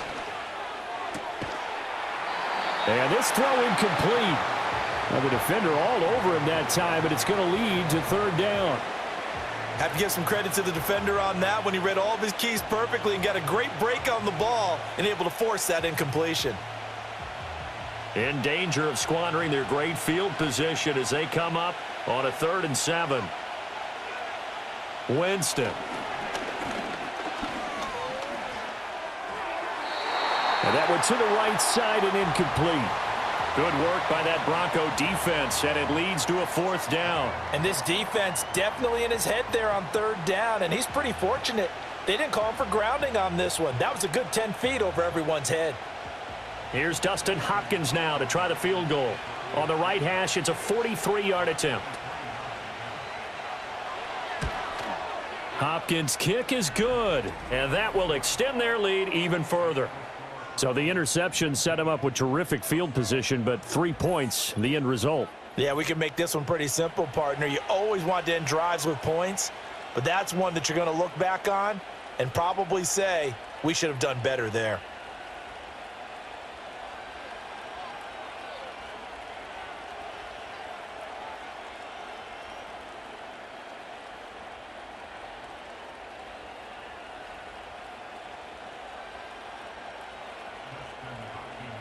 And this throw incomplete. Now the defender all over him that time, but it's going to lead to 3rd down. Have to give some credit to the defender on that when he read all of his keys perfectly and got a great break on the ball and able to force that incompletion. In danger of squandering their great field position as they come up on a 3rd and 7. Winston. And that went to the right side and incomplete. Good work by that Bronco defense, and it leads to a 4th down. And this defense definitely in his head there on 3rd down, and he's pretty fortunate. They didn't call him for grounding on this one. That was a good 10 feet over everyone's head. Here's Dustin Hopkins now to try the field goal. On the right hash, it's a 43-yard attempt. Hopkins' kick is good, and that will extend their lead even further. So the interception set him up with terrific field position, but 3 points, the end result. Yeah, we can make this one pretty simple, partner. You always want to end drives with points, but that's one that you're going to look back on and probably say, we should have done better there.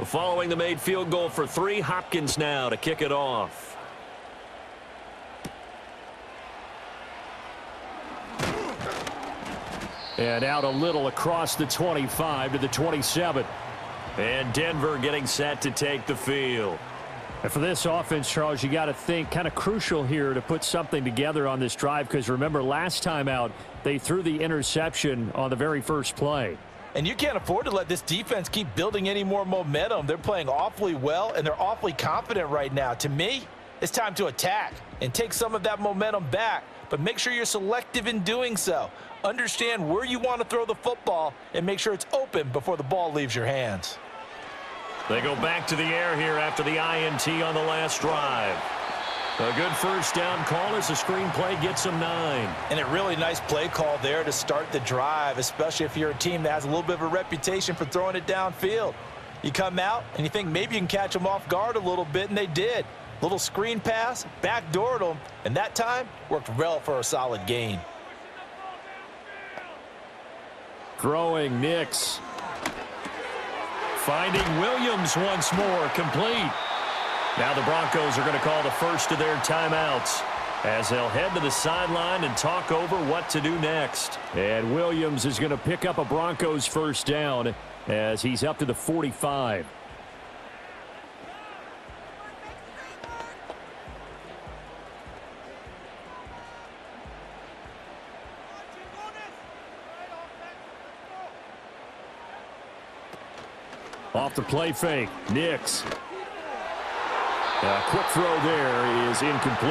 Following the made field goal for 3, Hopkins now to kick it off. And out a little across the 25 to the 27. And Denver getting set to take the field. And for this offense, Charles, you got to think kind of crucial here to put something together on this drive, because remember last time out they threw the interception on the very first play. And you can't afford to let this defense keep building any more momentum. They're playing awfully well, and they're awfully confident right now. To me, it's time to attack and take some of that momentum back, but make sure you're selective in doing so. Understand where you want to throw the football and make sure it's open before the ball leaves your hands. They go back to the air here after the INT on the last drive. A good first down call as the screenplay gets them 9. And a really nice play call there to start the drive, especially if you're a team that has a little bit of a reputation for throwing it downfield. You come out and you think maybe you can catch them off guard a little bit, and they did. Little screen pass, backdoored them, and that time worked well for a solid gain. Throwing Nix. Finding Williams once more, complete. Now the Broncos are going to call the first of their timeouts as they'll head to the sideline and talk over what to do next. And Williams is going to pick up a Broncos first down as he's up to the 45. Off the play fake, Nix. A quick throw there is incomplete.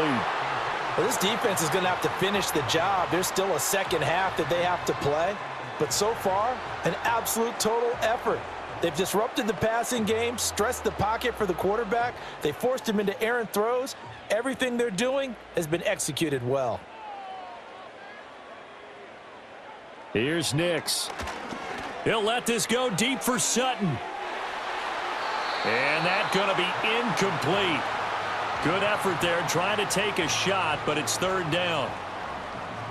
Well, this defense is going to have to finish the job. There's still a second half that they have to play. But so far, an absolute total effort. They've disrupted the passing game, stressed the pocket for the quarterback. They forced him into errant throws. Everything they're doing has been executed well. Here's Nix. He'll let this go deep for Sutton. And that's going to be incomplete. Good effort there, trying to take a shot, but it's third down.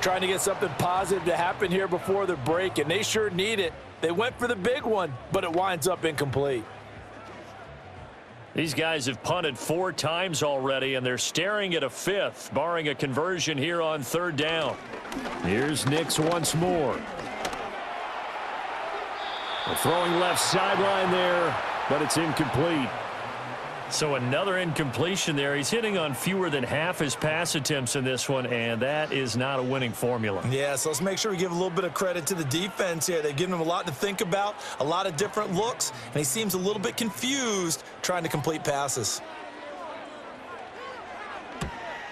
Trying to get something positive to happen here before the break, and they sure need it. They went for the big one, but it winds up incomplete. These guys have punted 4 times already, and they're staring at a 5th, barring a conversion here on third down. Here's Nix once more. A throwing left sideline there, but it's incomplete. So another incompletion there. He's hitting on fewer than half his pass attempts in this one, and that is not a winning formula. Yeah, so let's make sure we give a little bit of credit to the defense here. They've given him a lot to think about, a lot of different looks, and he seems a little bit confused trying to complete passes.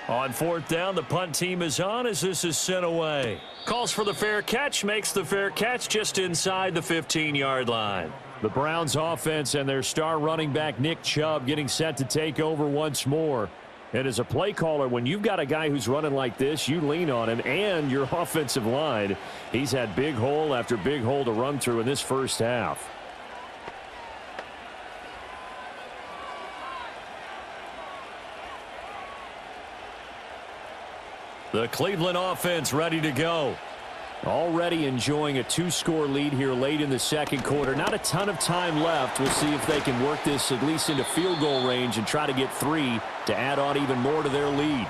On fourth down, the punt team is on as this is sent away. Calls for the fair catch, makes the fair catch just inside the 15-yard line. The Browns offense and their star running back Nick Chubb getting set to take over once more. And as a play caller, when you've got a guy who's running like this, you lean on him and your offensive line. He's had big hole after big hole to run through in this first half. The Cleveland offense ready to go. Already enjoying a 2-score lead here late in the second quarter. Not a ton of time left. We'll see if they can work this at least into field goal range and try to get 3 to add on even more to their lead.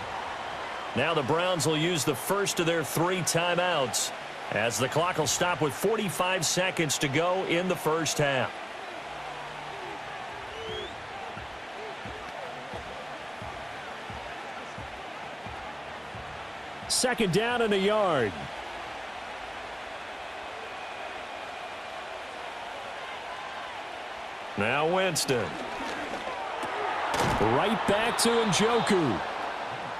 Now the Browns will use the first of their 3 timeouts as the clock will stop with 45 seconds to go in the first half. Second down and a yard. Now Winston. Right back to Njoku.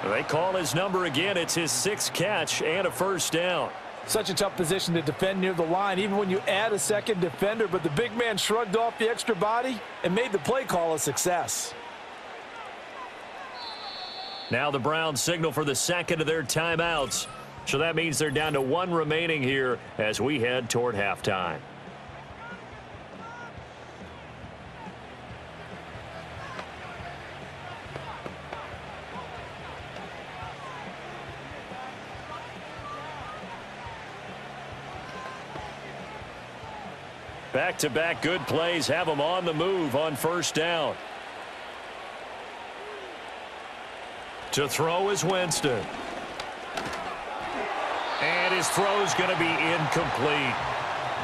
They call his number again. It's his 6th catch and a first down. Such a tough position to defend near the line, even when you add a second defender, but the big man shrugged off the extra body and made the play call a success. Now the Browns signal for the second of their timeouts. So that means they're down to one remaining here as we head toward halftime. Back-to-back good plays have them on the move on first down. To throw is Winston. And his throw's going to be incomplete.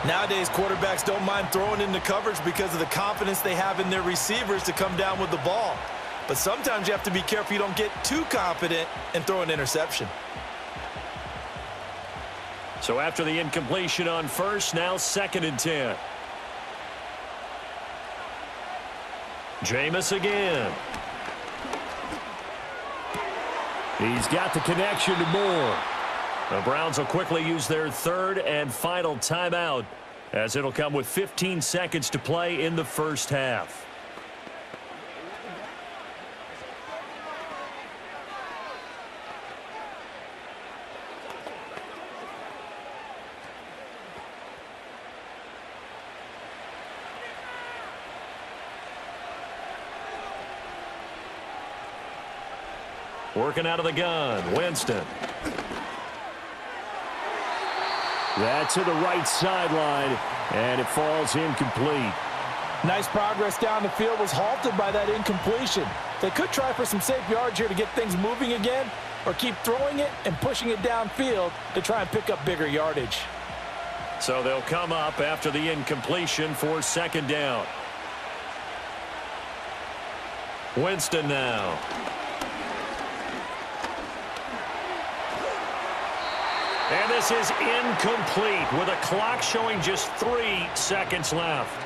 Nowadays, quarterbacks don't mind throwing into coverage because of the confidence they have in their receivers to come down with the ball. But sometimes you have to be careful you don't get too confident and throw an interception. So after the incompletion on first, now 2nd and 10. Jameis again. He's got the connection to Moore. The Browns will quickly use their third and final timeout as it'll come with 15 seconds to play in the first half. Working out of the gun, Winston. That's to the right sideline, and it falls incomplete. Nice progress down the field was halted by that incompletion. They could try for some safe yards here to get things moving again, or keep throwing it and pushing it downfield to try and pick up bigger yardage. So they'll come up after the incompletion for 2nd down. Winston now. And this is incomplete with a clock showing just 3 seconds left.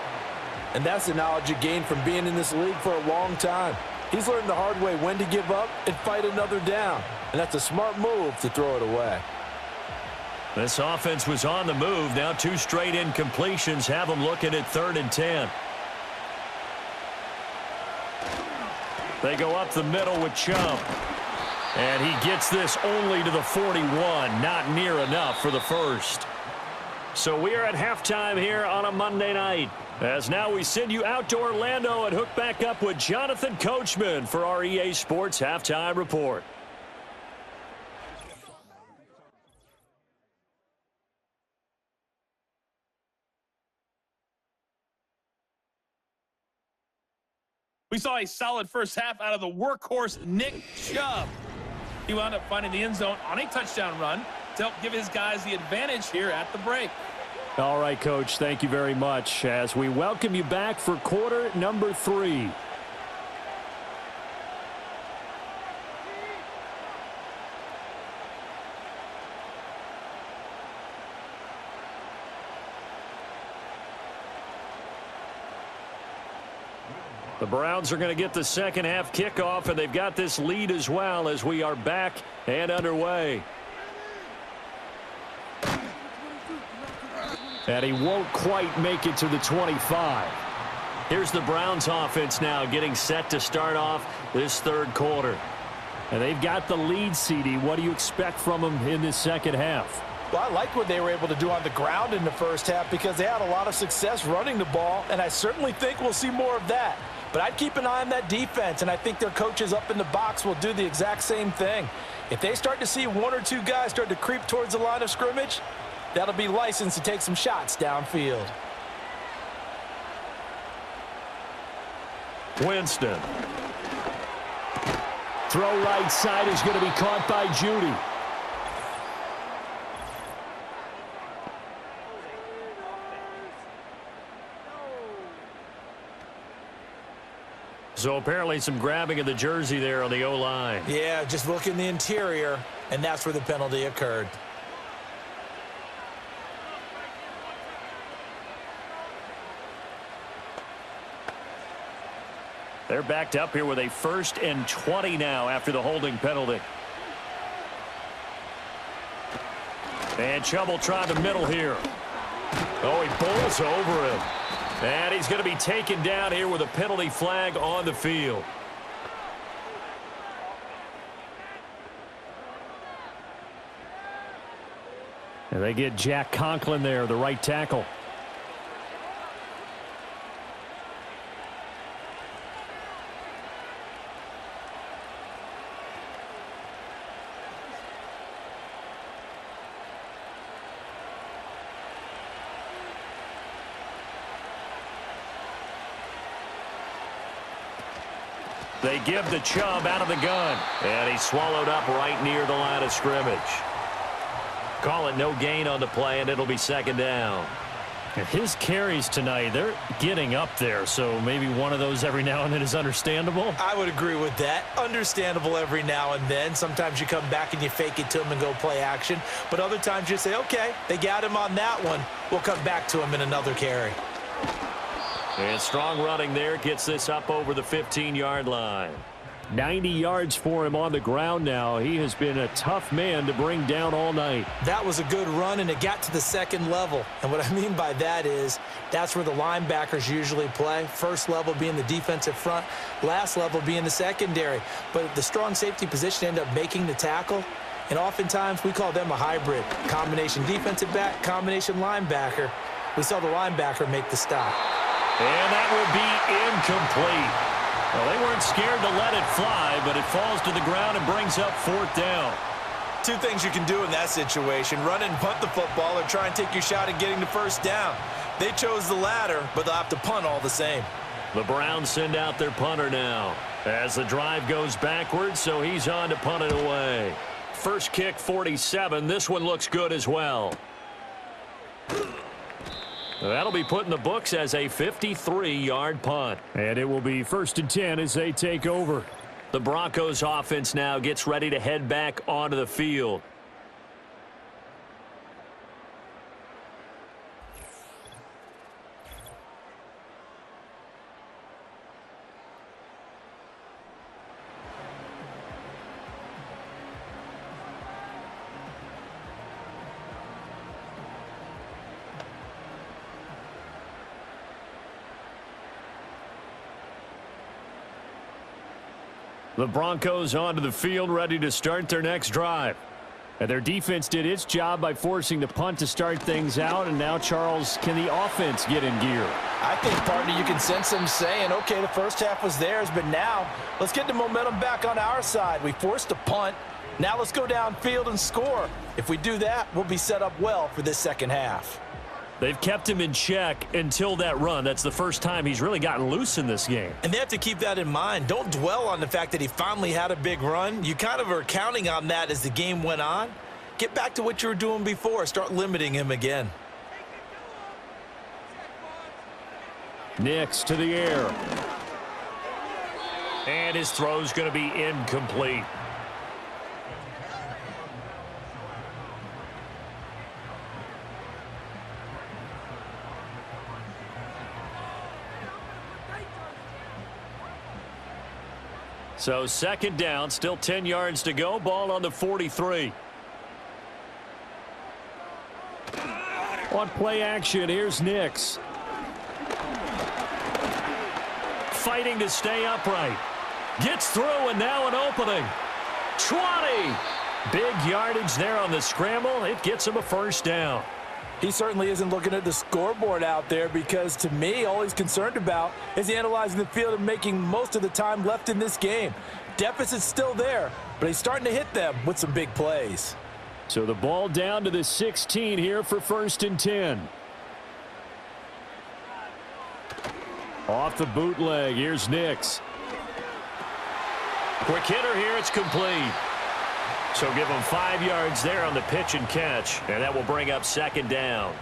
And that's the knowledge you gain from being in this league for a long time. He's learned the hard way when to give up and fight another down. And that's a smart move to throw it away. This offense was on the move. Now 2 straight incompletions have them looking at 3rd and 10. They go up the middle with Chubb. And he gets this only to the 41, not near enough for the first. So we are at halftime here on a Monday night. As now we send you out to Orlando and hook back up with Jonathan Coachman for our EA Sports Halftime Report. We saw a solid first half out of the workhorse Nick Chubb. He wound up finding the end zone on a touchdown run to help give his guys the advantage here at the break. All right, Coach, thank you very much as we welcome you back for quarter number 3. The Browns are going to get the second half kickoff, and they've got this lead as well as we are back and underway. And he won't quite make it to the 25. Here's the Browns offense now getting set to start off this 3rd quarter. And they've got the lead, CD. What do you expect from them in this second half? Well, I like what they were able to do on the ground in the first half because they had a lot of success running the ball, and I certainly think we'll see more of that. But I'd keep an eye on that defense, and I think their coaches up in the box will do the exact same thing. If they start to see 1 or 2 guys start to creep towards the line of scrimmage, that'll be licensed to take some shots downfield. Winston. Throw right side is going to be caught by Judy. So apparently some grabbing of the jersey there on the O-line. Yeah, just look in the interior, and that's where the penalty occurred. They're backed up here with a 1st and 20 now after the holding penalty. And Chubb will try the middle here. Oh, he bowls over him. And he's going to be taken down here with a penalty flag on the field. And they get Jack Conklin there, the right tackle. They give the Chubb out of the gun. And he's swallowed up right near the line of scrimmage. Call it no gain on the play, and it'll be second down. His carries tonight, they're getting up there, so maybe one of those every now and then is understandable. I would agree with that. Understandable every now and then. Sometimes you come back and you fake it to him and go play action. But other times you say, okay, they got him on that one. We'll come back to him in another carry. And strong running there gets this up over the 15-yard line. 90 yards for him on the ground now. He has been a tough man to bring down all night. That was a good run, and it got to the second level. And what I mean by that is that's where the linebackers usually play. First level being the defensive front, last level being the secondary. But the strong safety position ended up making the tackle. And oftentimes we call them a hybrid. Combination defensive back, combination linebacker. We saw the linebacker make the stop. And that will be incomplete. Well, they weren't scared to let it fly, but it falls to the ground and brings up fourth down. Two things you can do in that situation: run and punt the football, or try and take your shot at getting the first down. They chose the latter, but they'll have to punt all the same. The Browns send out their punter now as the drive goes backwards, so he's on to punt it away. First kick, 47. This one looks good as well. That'll be put in the books as a 53-yard punt. And it will be 1st and 10 as they take over. The Broncos offense now gets ready to head back onto the field. The Broncos onto the field, ready to start their next drive. And their defense did its job by forcing the punt to start things out. And now, Charles, can the offense get in gear? I think, partner, you can sense them saying, okay, the first half was theirs, but now let's get the momentum back on our side. We forced a punt. Now let's go downfield and score. If we do that, we'll be set up well for this second half. They've kept him in check until that run. That's the first time he's really gotten loose in this game. And they have to keep that in mind. Don't dwell on the fact that he finally had a big run. You kind of are counting on that as the game went on. Get back to what you were doing before. Start limiting him again. Nix to the air. And his throw's going to be incomplete. So second down, still 10 yards to go. Ball on the 43. On play action, here's Nix. Fighting to stay upright. Gets through, and now an opening. 20. Big yardage there on the scramble. It gets him a first down. He certainly isn't looking at the scoreboard out there, because to me, all he's concerned about is analyzing the field and making most of the time left in this game. Deficit's still there, but he's starting to hit them with some big plays. So the ball down to the 16 here for 1st and 10. Off the bootleg, here's Nix. Quick hitter here, it's complete. So give him 5 yards there on the pitch and catch, and that will bring up second down.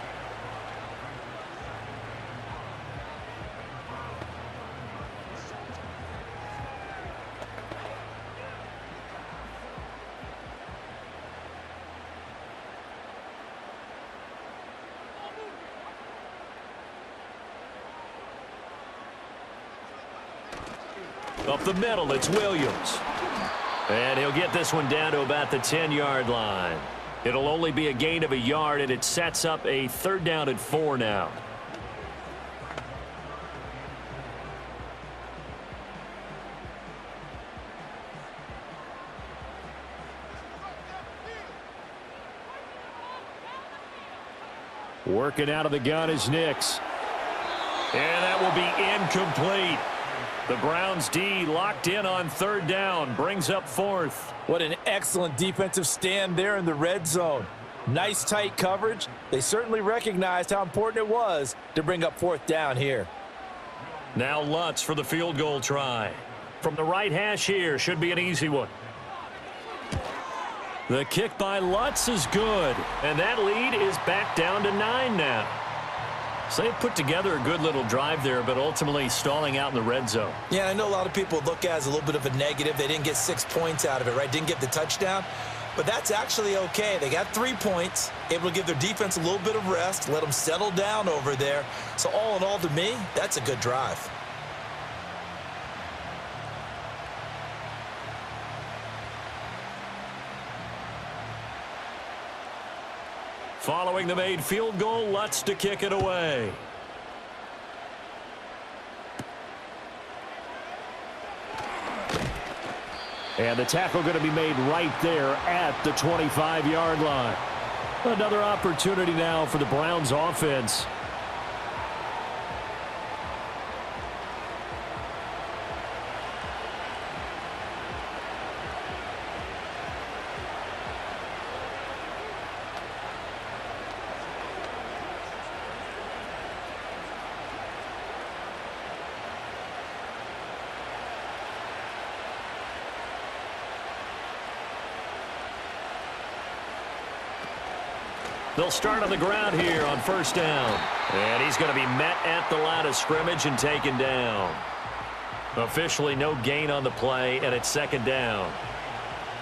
Up the middle, it's Williams. And he'll get this one down to about the 10-yard line. It'll only be a gain of a yard, and it sets up a 3rd down and 4 now. Working out of the gun is Nix. And that will be incomplete. The Browns D locked in on 3rd down, brings up 4th. What an excellent defensive stand there in the red zone. Nice tight coverage. They certainly recognized how important it was to bring up 4th down here. Now Lutz for the field goal try. From the right hash here, should be an easy one. The kick by Lutz is good, and that lead is back down to 9 now. So they put together a good little drive there, but ultimately stalling out in the red zone. Yeah, I know a lot of people look at it as a little bit of a negative. They didn't get 6 points out of it, right? Didn't get the touchdown. But that's actually okay. They got 3 points, able to give their defense a little bit of rest, let them settle down over there. So all in all, to me, that's a good drive. Following the made field goal, Lutz to kick it away. And the tackle going to be made right there at the 25-yard line. Another opportunity now for the Browns offense. They'll start on the ground here on 1st down. And he's going to be met at the line of scrimmage and taken down. Officially no gain on the play, and it's 2nd down.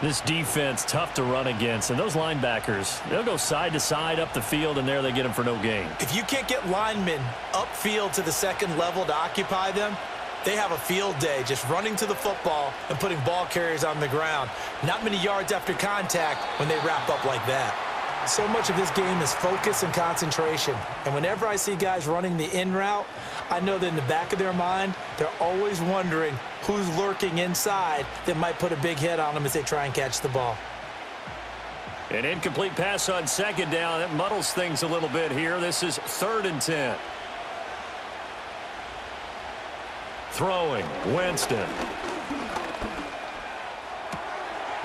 This defense tough to run against, and those linebackers, they'll go side to side up the field, and there they get them for no gain. If you can't get linemen upfield to the 2nd level to occupy them, they have a field day just running to the football and putting ball carriers on the ground. Not many yards after contact when they wrap up like that. So much of this game is focus and concentration. And whenever I see guys running the in route, I know that in the back of their mind, they're always wondering who's lurking inside that might put a big hit on them as they try and catch the ball. An incomplete pass on 2nd down. That muddles things a little bit here. This is 3rd and 10. Throwing, Winston.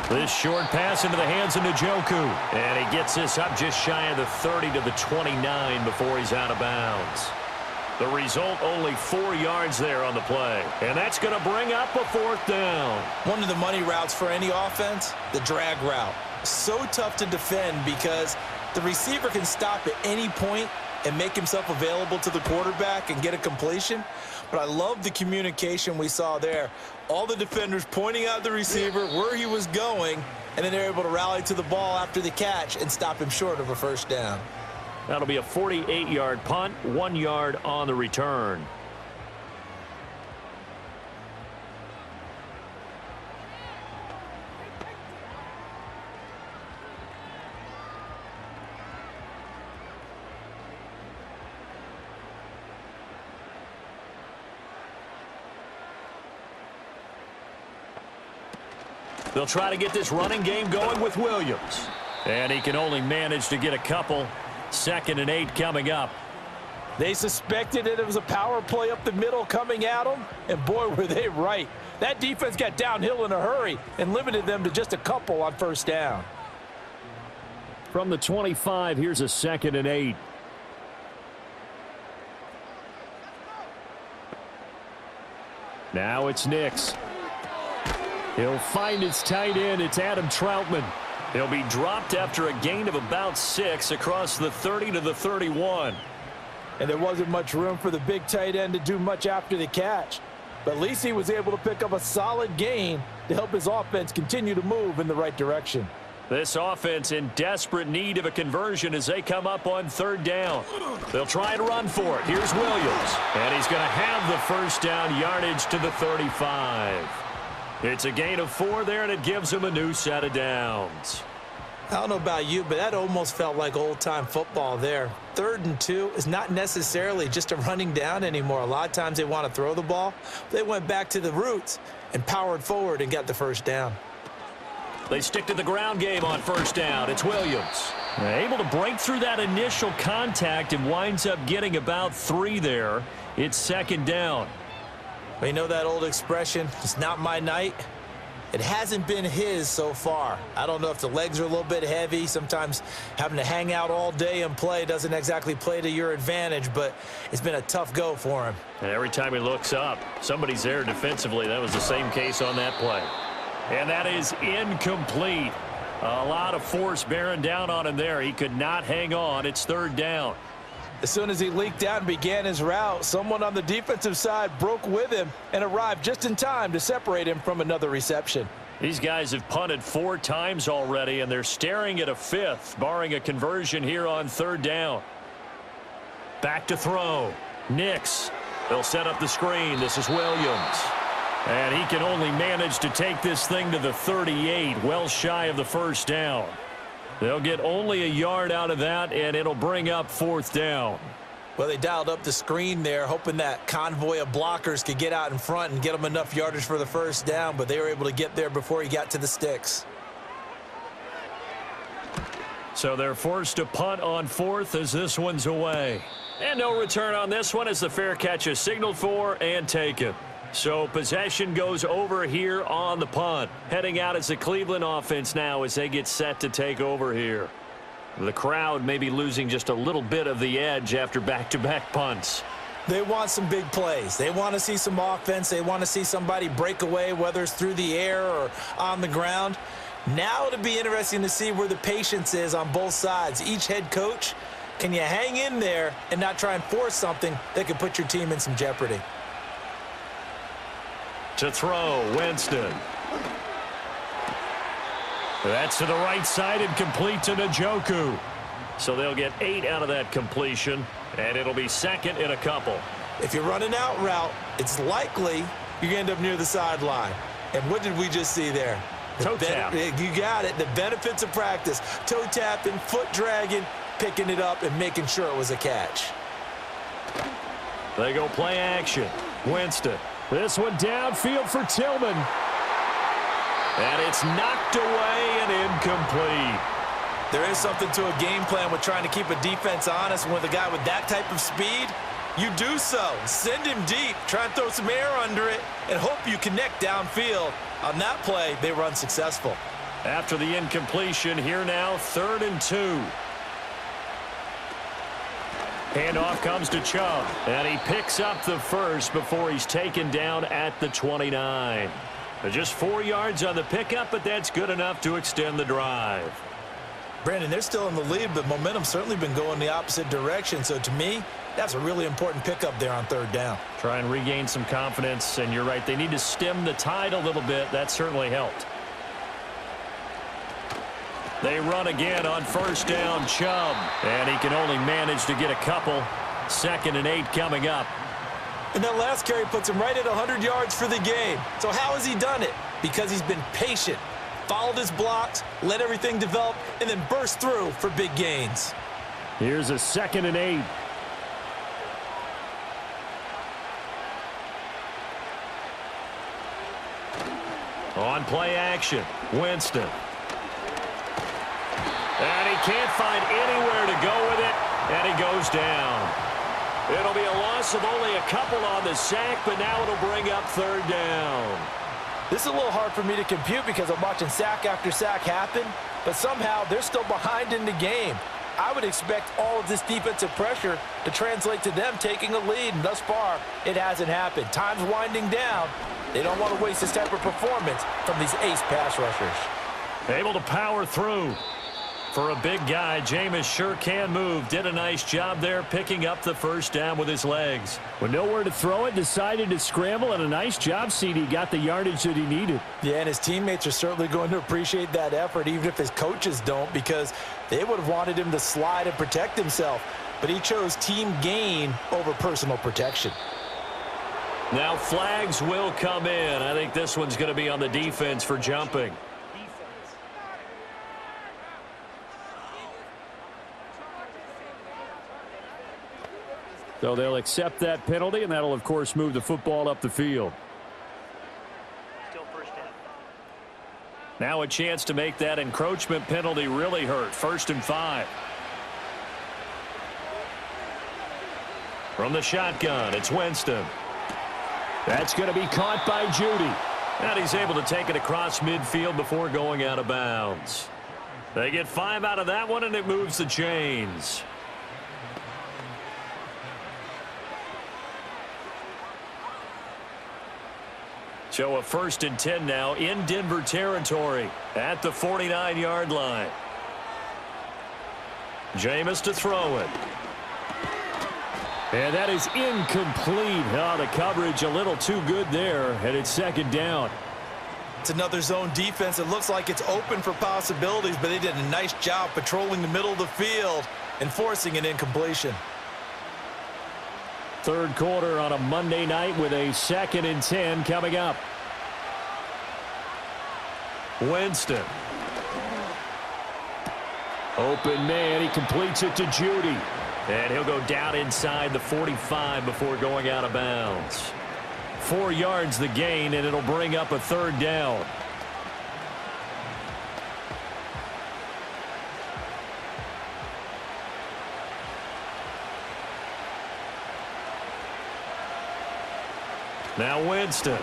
This short pass into the hands of Njoku. And he gets this up just shy of the 30 to the 29 before he's out of bounds. The result, only 4 yards there on the play. And that's going to bring up a 4th down. One of the money routes for any offense, the drag route. So tough to defend because the receiver can stop at any point and make himself available to the quarterback and get a completion. But I love the communication we saw there. All the defenders pointing out the receiver where he was going, and then they're able to rally to the ball after the catch and stop him short of a 1st down. That'll be a 48-yard punt, 1 yard on the return. They'll try to get this running game going with Williams. And he can only manage to get a couple. 2nd and 8 coming up. They suspected that it was a power play up the middle coming at them, and boy, were they right. That defense got downhill in a hurry and limited them to just a couple on 1st down. From the 25, here's a 2nd and 8. Now it's Nix. He'll find his tight end. It's Adam Troutman. He'll be dropped after a gain of about 6 across the 30 to the 31. And there wasn't much room for the big tight end to do much after the catch. But at least he was able to pick up a solid gain to help his offense continue to move in the right direction. This offense in desperate need of a conversion as they come up on 3rd down. They'll try and run for it. Here's Williams. And he's going to have the 1st down yardage to the 35. It's a gain of 4 there, and it gives him a new set of downs. I don't know about you, but that almost felt like old-time football there. 3rd and 2 is not necessarily just a running down anymore. A lot of times they want to throw the ball. They went back to the roots and powered forward and got the first down. They stick to the ground game on first down. It's Williams. Able to break through that initial contact and winds up getting about 3 there. It's 2nd down. Well, you know that old expression, it's not my night? It hasn't been his so far. I don't know if the legs are a little bit heavy. Sometimes having to hang out all day and play doesn't exactly play to your advantage, but it's been a tough go for him. And every time he looks up, somebody's there defensively. That was the same case on that play. And that is incomplete. A lot of force bearing down on him there. He could not hang on. It's 3rd down. As soon as he leaked out and began his route, someone on the defensive side broke with him and arrived just in time to separate him from another reception. These guys have punted 4 times already, and they're staring at a 5th, barring a conversion here on 3rd down. Back to throw. Nix. They'll set up the screen. This is Williams. And he can only manage to take this thing to the 38, well shy of the first down. They'll get only a yard out of that, and it'll bring up 4th down. Well, they dialed up the screen there, hoping that convoy of blockers could get out in front and get them enough yardage for the first down, but they were able to get there before he got to the sticks. So they're forced to punt on 4th as this one's away. And no return on this one as the fair catch is signaled for and taken. So possession goes over here on the punt. Heading out as the Cleveland offense now as they get set to take over here. The crowd may be losing just a little bit of the edge after back-to-back punts. They want some big plays. They want to see some offense. They want to see somebody break away, whether it's through the air or on the ground. Now it'll be interesting to see where the patience is on both sides. Each head coach, can you hang in there and not try and force something that could put your team in some jeopardy? To throw, Winston. That's to the right side and complete to Njoku. So they'll get 8 out of that completion, and it'll be 2nd and a couple. If you're running out route, it's likely you're going to end up near the sideline. And what did we just see there? Toe tap. You got it. The benefits of practice. Toe tapping, foot dragging, picking it up, and making sure it was a catch. They go play action. Winston. This one downfield for Tillman. And it's knocked away and incomplete. There is something to a game plan with trying to keep a defense honest. With a guy with that type of speed, you do so. Send him deep. Try and throw some air under it and hope you connect downfield. On that play, they were unsuccessful. After the incompletion, here now, 3rd and 2. Handoff comes to Chubb, and he picks up the first before he's taken down at the 29. Just 4 yards on the pickup, but that's good enough to extend the drive. Brandon, they're still in the lead, but momentum's certainly been going the opposite direction. So to me, that's a really important pickup there on 3rd down. Try and regain some confidence, and you're right, they need to stem the tide a little bit. That certainly helped. They run again on first down, Chubb. And he can only manage to get a couple. 2nd and 8 coming up. And that last carry puts him right at 100 yards for the game. So how has he done it? Because he's been patient, followed his blocks, let everything develop, and then burst through for big gains. Here's a 2nd and 8. On play action, Winston. And he can't find anywhere to go with it, and he goes down. It'll be a loss of only a couple on the sack, but now it'll bring up 3rd down. This is a little hard for me to compute because I'm watching sack after sack happen, but somehow they're still behind in the game. I would expect all of this defensive pressure to translate to them taking a lead, and thus far, it hasn't happened. Time's winding down. They don't want to waste this type of performance from these ace pass rushers. Able to power through. For a big guy, Jameis sure can move. Did a nice job there picking up the first down with his legs. With nowhere to throw it, decided to scramble, and a nice job, CD. Got the yardage that he needed. Yeah, and his teammates are certainly going to appreciate that effort, even if his coaches don't, because they would have wanted him to slide and protect himself. But he chose team gain over personal protection. Now flags will come in. I think this one's going to be on the defense for jumping. So they'll accept that penalty, and that'll, of course, move the football up the field. Still first down. Now a chance to make that encroachment penalty really hurt. 1st and 5. From the shotgun, it's Winston. That's going to be caught by Judy. And he's able to take it across midfield before going out of bounds. They get 5 out of that one, and it moves the chains. So a 1st and 10 now in Denver territory at the 49-yard line. Jameis to throw it. And that is incomplete. Oh, the coverage a little too good there, and it's 2nd down. It's another zone defense. It looks like it's open for possibilities, but they did a nice job patrolling the middle of the field and forcing an incompletion. 3rd quarter on a Monday night with a 2nd and 10 coming up. Winston. Open man. He completes it to Judy. And he'll go down inside the 45 before going out of bounds. 4 yards the gain, and it'll bring up a 3rd down. Now Winston.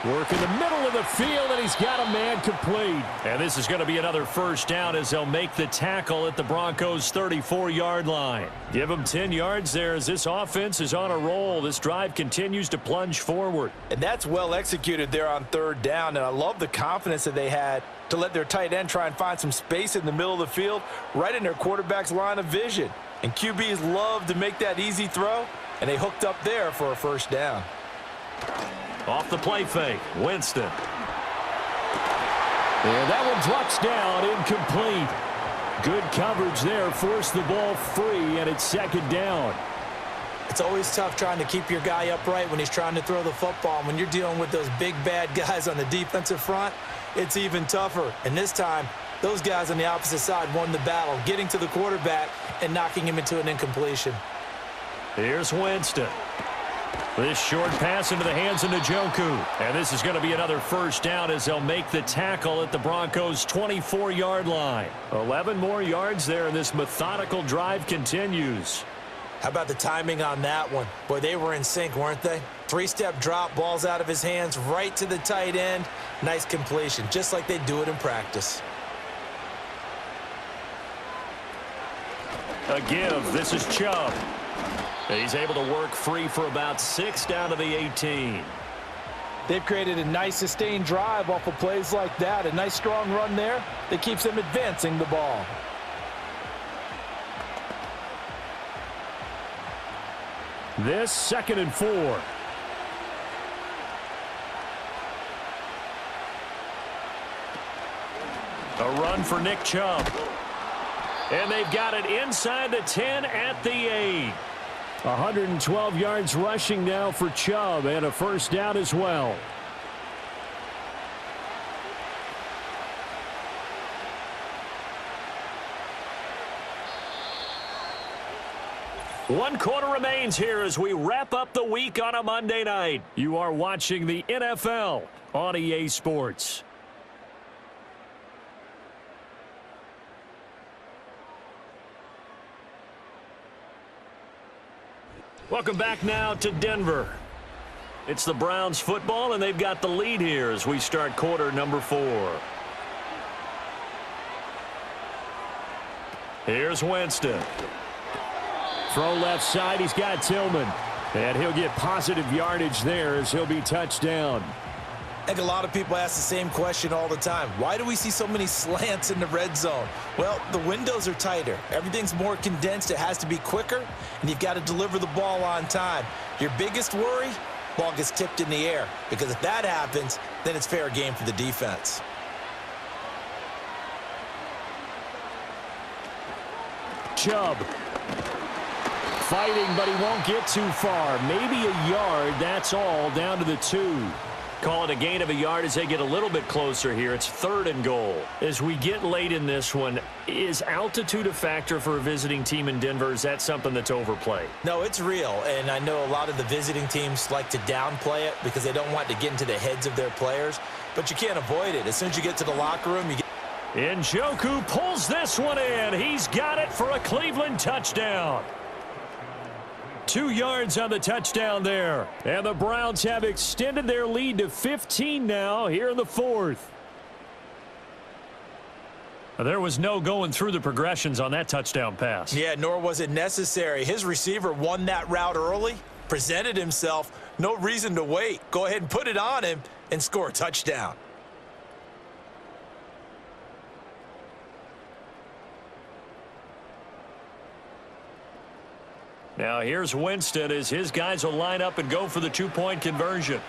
Work in the middle of the field, and he's got a man complete. And this is going to be another 1st down as they'll make the tackle at the Broncos' 34-yard line. Give them 10 yards there as this offense is on a roll. This drive continues to plunge forward. And that's well executed there on 3rd down, and I love the confidence that they had to let their tight end try and find some space in the middle of the field right in their quarterback's line of vision. And QBs love to make that easy throw, and they hooked up there for a 1st down. Off the play fake, Winston. And that one drops down, incomplete. Good coverage there, forced the ball free, and it's 2nd down. It's always tough trying to keep your guy upright when he's trying to throw the football. When you're dealing with those big, bad guys on the defensive front, it's even tougher. And this time, those guys on the opposite side won the battle, getting to the quarterback and knocking him into an incompletion. Here's Winston. This short pass into the hands of Njoku. And this is going to be another 1st down as they'll make the tackle at the Broncos' 24-yard line. 11 more yards there, and this methodical drive continues. How about the timing on that one? Boy, they were in sync, weren't they? 3-step drop, balls out of his hands, right to the tight end. Nice completion, just like they do it in practice. A give. This is Chubb. He's able to work free for about 6 down to the 18. They've created a nice sustained drive off of plays like that. A nice strong run there that keeps them advancing the ball. This 2nd and 4. A run for Nick Chubb. And they've got it inside the 10 at the 8. 112 yards rushing now for Chubb, and a 1st down as well. One quarter remains here as we wrap up the week on a Monday night. You are watching the NFL on EA Sports. Welcome back now to Denver. It's the Browns football, and they've got the lead here as we start quarter number 4. Here's Winston. Throw left side, he's got Tillman. And he'll get positive yardage there as he'll be touchdown. I think a lot of people ask the same question all the time. Why do we see so many slants in the red zone? Well, the windows are tighter. Everything's more condensed. It has to be quicker, and you've got to deliver the ball on time. Your biggest worry, ball gets tipped in the air, because if that happens, then it's fair game for the defense. Chubb. Fighting, but he won't get too far. Maybe a yard, that's all, down to the 2. Call it a gain of a yard as they get a little bit closer here. It's 3rd and goal. As we get late in this one, is altitude a factor for a visiting team in Denver? Is that something that's overplayed? No, it's real, and I know a lot of the visiting teams like to downplay it because they don't want to get into the heads of their players, but you can't avoid it. As soon as you get to the locker room, you get... Njoku pulls this one in. He's got it for a Cleveland touchdown. 2 yards on the touchdown there. And the Browns have extended their lead to 15 now here in the 4th. There was no going through the progressions on that touchdown pass. Yeah, nor was it necessary. His receiver won that route early, presented himself, no reason to wait. Go ahead and put it on him and score a touchdown. Now here's Winston as his guys will line up and go for the 2-point conversion.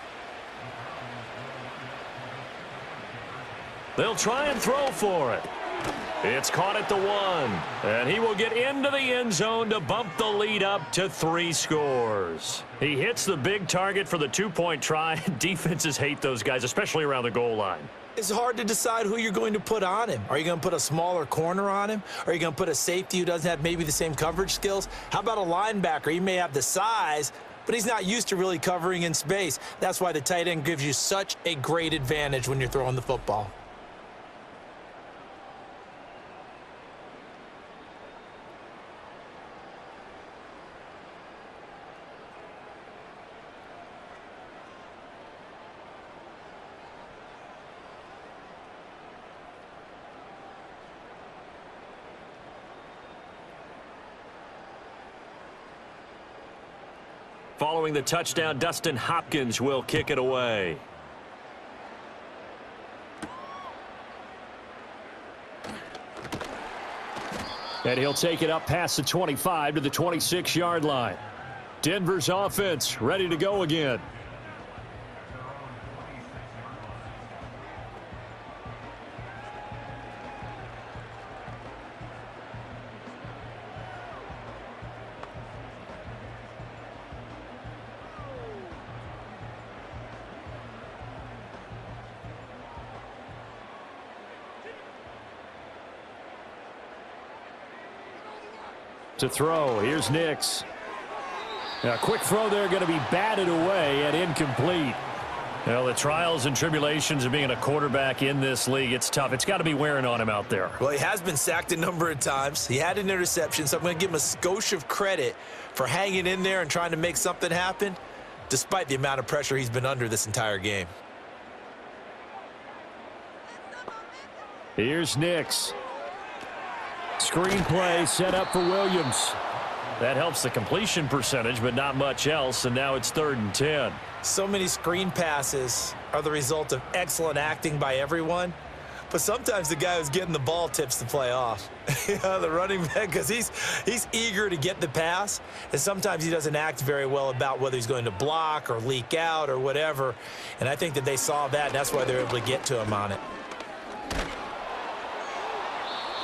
They'll try and throw for it. It's caught at the 1. And he will get into the end zone to bump the lead up to 3 scores. He hits the big target for the 2-point try. Defenses hate those guys, especially around the goal line. It's hard to decide who you're going to put on him. Are you going to put a smaller corner on him? Are you going to put a safety who doesn't have maybe the same coverage skills? How about a linebacker? He may have the size, but he's not used to really covering in space. That's why the tight end gives you such a great advantage when you're throwing the football. Following the touchdown, Dustin Hopkins will kick it away. And he'll take it up past the 25 to the 26-yard line. Denver's offense ready to go again. To throw, here's Nix. A quick throw there, going to be batted away and incomplete. Well, the trials and tribulations of being a quarterback in this league, it's tough. It's got to be wearing on him out there. Well, he has been sacked a number of times. He had an interception, so I'm going to give him a skosh of credit for hanging in there and trying to make something happen, despite the amount of pressure he's been under this entire game. Here's Nix. Screen play set up for Williams. That helps the completion percentage, but not much else, and now it's 3rd and 10. So many screen passes are the result of excellent acting by everyone, but sometimes the guy who's getting the ball tips the play off. The running back, because he's eager to get the pass, and sometimes he doesn't act very well about whether he's going to block or leak out or whatever, and I think that they saw that, and that's why they were able to get to him on it.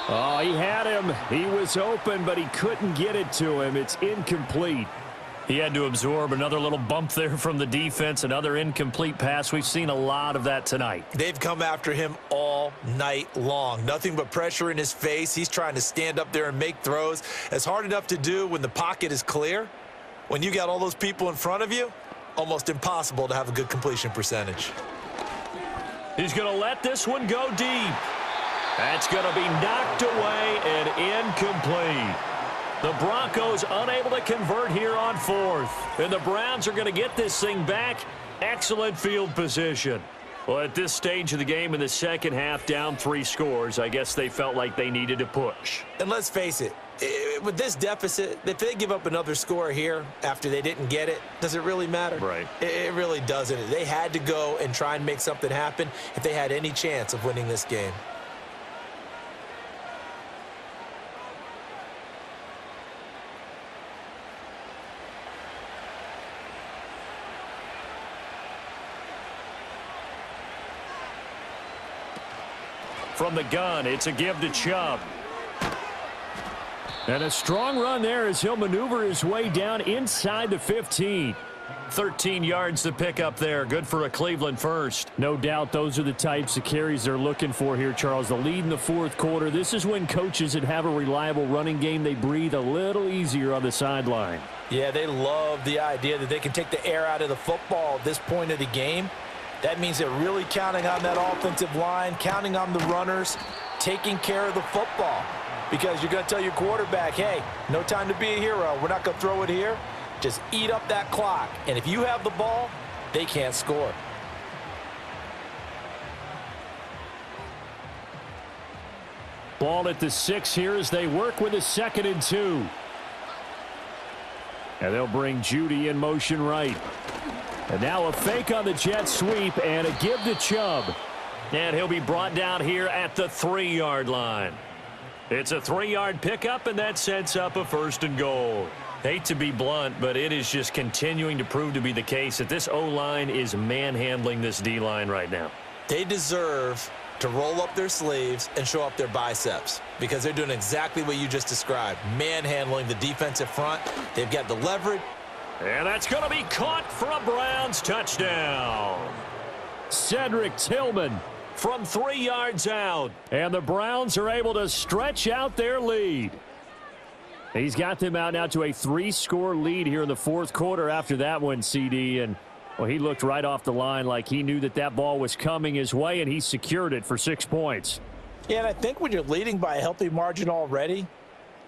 Oh, he had him. He was open, but he couldn't get it to him. It's incomplete. He had to absorb another little bump there from the defense, another incomplete pass. We've seen a lot of that tonight. They've come after him all night long. Nothing but pressure in his face. He's trying to stand up there and make throws. It's hard enough to do when the pocket is clear. When you got all those people in front of you, almost impossible to have a good completion percentage. He's going to let this one go deep. That's going to be knocked away and incomplete. The Broncos unable to convert here on 4th. And the Browns are going to get this thing back. Excellent field position. Well, at this stage of the game in the second half, down 3 scores, I guess they felt like they needed to push. And let's face it, with this deficit, if they give up another score here after they didn't get it, does it really matter? Right. It really doesn't. They had to go and try and make something happen if they had any chance of winning this game. From the gun, it's a give to Chubb. And a strong run there as he'll maneuver his way down inside the 15. 13 yards to pick up there. Good for a Cleveland first. No doubt those are the types of carries they're looking for here, Charles. The lead in the fourth quarter. This is when coaches that have a reliable running game, they breathe a little easier on the sideline. Yeah, they love the idea that they can take the air out of the football at this point of the game. That means they're really counting on that offensive line, counting on the runners, taking care of the football. Because you're going to tell your quarterback, hey, no time to be a hero. We're not going to throw it here. Just eat up that clock. And if you have the ball, they can't score. Ball at the 6 here as they work with a 2nd and 2. And they'll bring Judy in motion right. And now a fake on the jet sweep and a give to Chubb. And he'll be brought down here at the 3-yard line. It's a 3-yard pickup, and that sets up a 1st and goal. Hate to be blunt, but it is just continuing to prove to be the case that this O-line is manhandling this D-line right now. They deserve to roll up their sleeves and show up their biceps because they're doing exactly what you just described, manhandling the defensive front. They've got the leverage. And that's going to be caught for a Browns touchdown. Cedric Tillman from 3 yards out. And the Browns are able to stretch out their lead. He's got them out now to a 3-score lead here in the fourth quarter after that one, CD. And, well, he looked right off the line like he knew that that ball was coming his way, and he secured it for 6 points. Yeah, and I think when you're leading by a healthy margin already,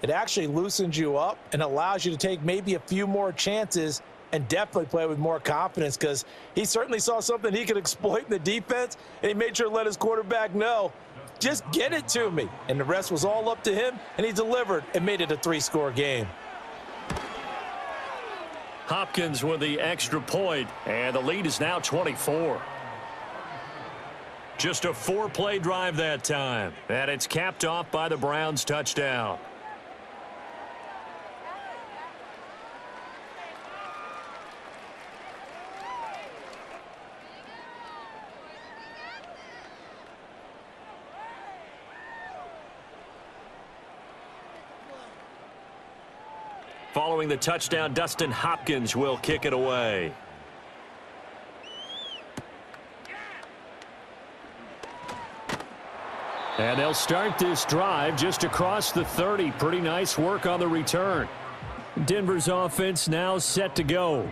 it actually loosens you up and allows you to take maybe a few more chances and definitely play with more confidence because he certainly saw something he could exploit in the defense, and he made sure to let his quarterback know, just get it to me. And the rest was all up to him, and he delivered and made it a 3-score game. Hopkins with the extra point, and the lead is now 24. Just a 4-play drive that time, and it's capped off by the Browns touchdown. Following the touchdown, Dustin Hopkins will kick it away. And they'll start this drive just across the 30. Pretty nice work on the return. Denver's offense now set to go.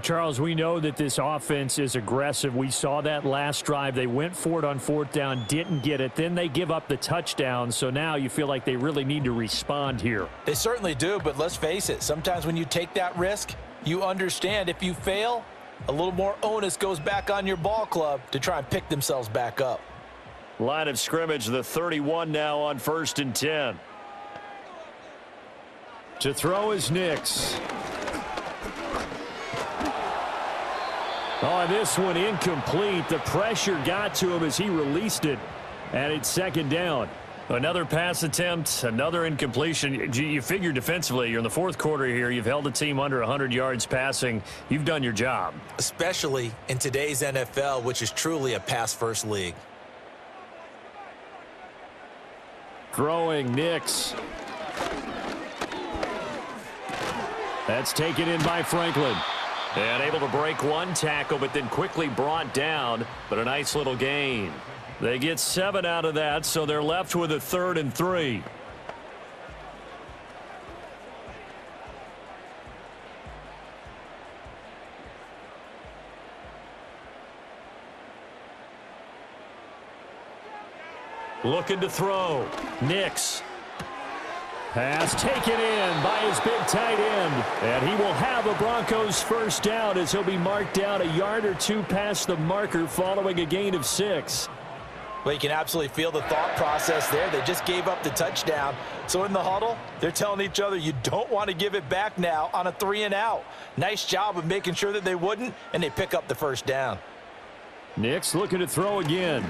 Charles, we know that this offense is aggressive. We saw that last drive. They went for it on 4th down, didn't get it. Then they give up the touchdown. So now you feel like they really need to respond here. They certainly do, but let's face it. Sometimes when you take that risk, you understand if you fail, a little more onus goes back on your ball club to try and pick themselves back up. Line of scrimmage, the 31 now on 1st and 10. To throw is Nix. Oh, this one incomplete. The pressure got to him as he released it, and it's 2nd down. Another pass attempt, another incompletion. You figure defensively, you're in the fourth quarter here. You've held the team under 100 yards passing. You've done your job. Especially in today's NFL, which is truly a pass-first league. Throwing Nix. That's taken in by Franklin. And able to break one tackle, but then quickly brought down. But a nice little gain. They get 7 out of that, so they're left with a 3rd and 3. Looking to throw. Nix. Pass taken in by his big tight end. And he will have a Broncos 1st down as he'll be marked down a yard or 2 past the marker following a gain of 6. Well, you can absolutely feel the thought process there. They just gave up the touchdown. So in the huddle, they're telling each other, you don't want to give it back now on a 3-and-out. Nice job of making sure that they wouldn't, and they pick up the 1st down. Nix looking to throw again.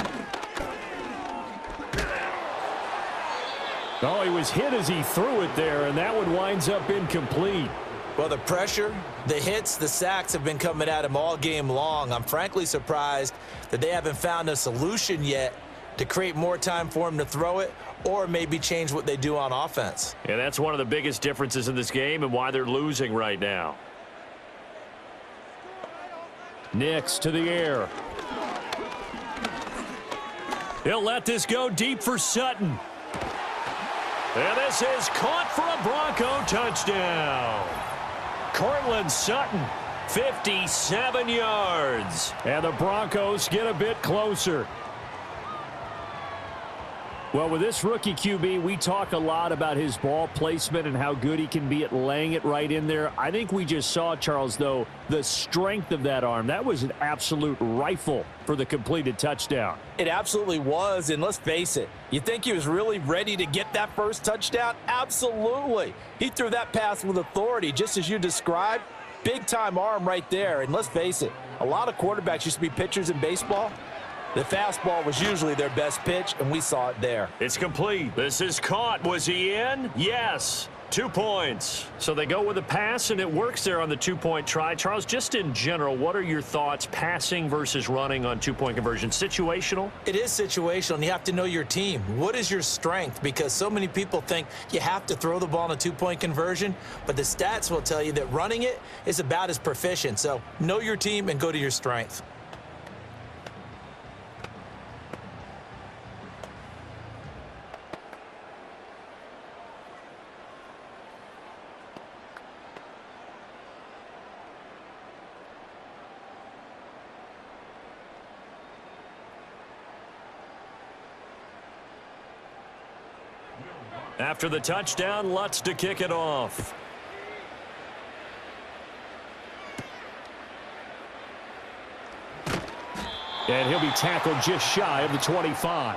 Oh, he was hit as he threw it there, and that one winds up incomplete. Well, the pressure, the hits, the sacks have been coming at him all game long. I'm frankly surprised that they haven't found a solution yet to create more time for him to throw it or maybe change what they do on offense. Yeah, that's one of the biggest differences in this game and why they're losing right now. Nix to the air. He'll let this go deep for Sutton. And this is caught for a Bronco touchdown. Cortland Sutton, 57 yards. And the Broncos get a bit closer. Well, with this rookie QB, we talk a lot about his ball placement and how good he can be at laying it right in there. I think we just saw, Charles, though, the strength of that arm. That was an absolute rifle for the completed touchdown. It absolutely was, and let's face it, you think he was really ready to get that first touchdown? Absolutely. He threw that pass with authority, just as you described. Big-time arm right there, and let's face it, a lot of quarterbacks used to be pitchers in baseball. The fastball was usually their best pitch, and we saw it there. It's complete. This is caught. Was he in? Yes. 2 points. So they go with a pass, and it works there on the two-point try. Charles, just in general, what are your thoughts passing versus running on two-point conversion? Situational? It is situational, and you have to know your team. What is your strength? Because so many people think you have to throw the ball in a two-point conversion, but the stats will tell you that running it is about as proficient. So know your team and go to your strength. After the touchdown, Lutz to kick it off. And he'll be tackled just shy of the 25.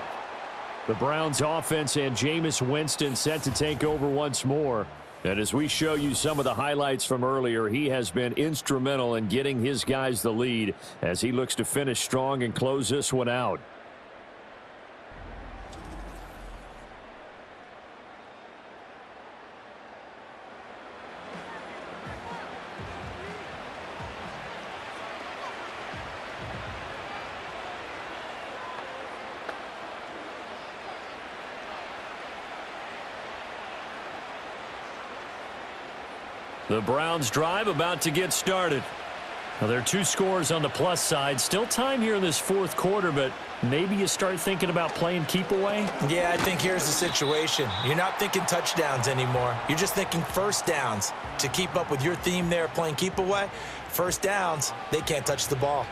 The Browns offense and Jameis Winston set to take over once more. And as we show you some of the highlights from earlier, he has been instrumental in getting his guys the lead as he looks to finish strong and close this one out. The Browns drive about to get started. Now, there are 2 scores on the plus side. Still time here in this fourth quarter, but maybe you start thinking about playing keep away? Yeah, I think here's the situation. You're not thinking touchdowns anymore. You're just thinking first downs. To keep up with your theme there, playing keep away, first downs, they can't touch the ball.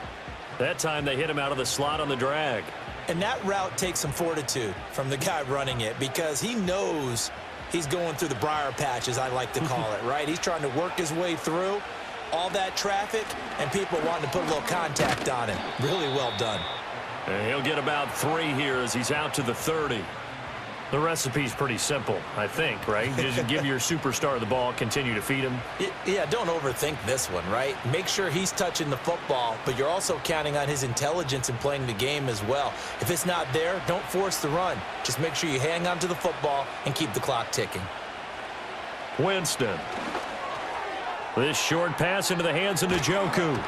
That time they hit him out of the slot on the drag. And that route takes some fortitude from the guy running it because he knows he's going through the briar patch, as I like to call it, right? He's trying to work his way through all that traffic and people wanting to put a little contact on him. Really well done. And he'll get about 3 here as he's out to the 30. The recipe's pretty simple, I think, right? Just give your superstar the ball, continue to feed him. Yeah, don't overthink this one, right? Make sure he's touching the football, but you're also counting on his intelligence in playing the game as well. If it's not there, don't force the run. Just make sure you hang on to the football and keep the clock ticking. Winston. This short pass into the hands of Njoku.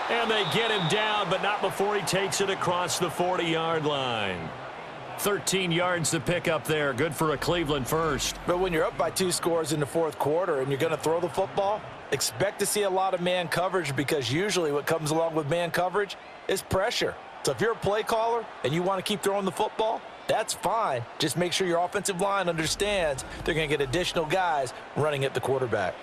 And they get him down, but not before he takes it across the 40-yard line. 13 yards to pick up there. Good for a Cleveland first. But when you're up by 2 scores in the fourth quarter and you're going to throw the football, expect to see a lot of man coverage because usually what comes along with man coverage is pressure. So if you're a play caller and you want to keep throwing the football, that's fine. Just make sure your offensive line understands they're going to get additional guys running at the quarterback.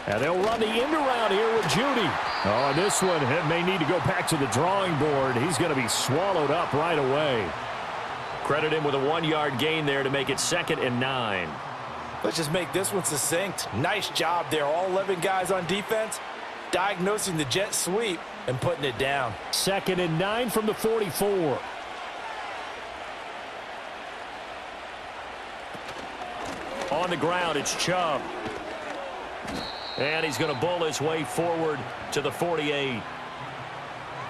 And they'll run the end around here with Judy. Oh, this one may need to go back to the drawing board. He's going to be swallowed up right away. Credit him with a 1-yard gain there to make it 2nd and 9. Let's just make this one succinct. Nice job there. All 11 guys on defense diagnosing the jet sweep and putting it down. 2nd and 9 from the 44. On the ground, it's Chubb. And he's going to bull his way forward to the 48.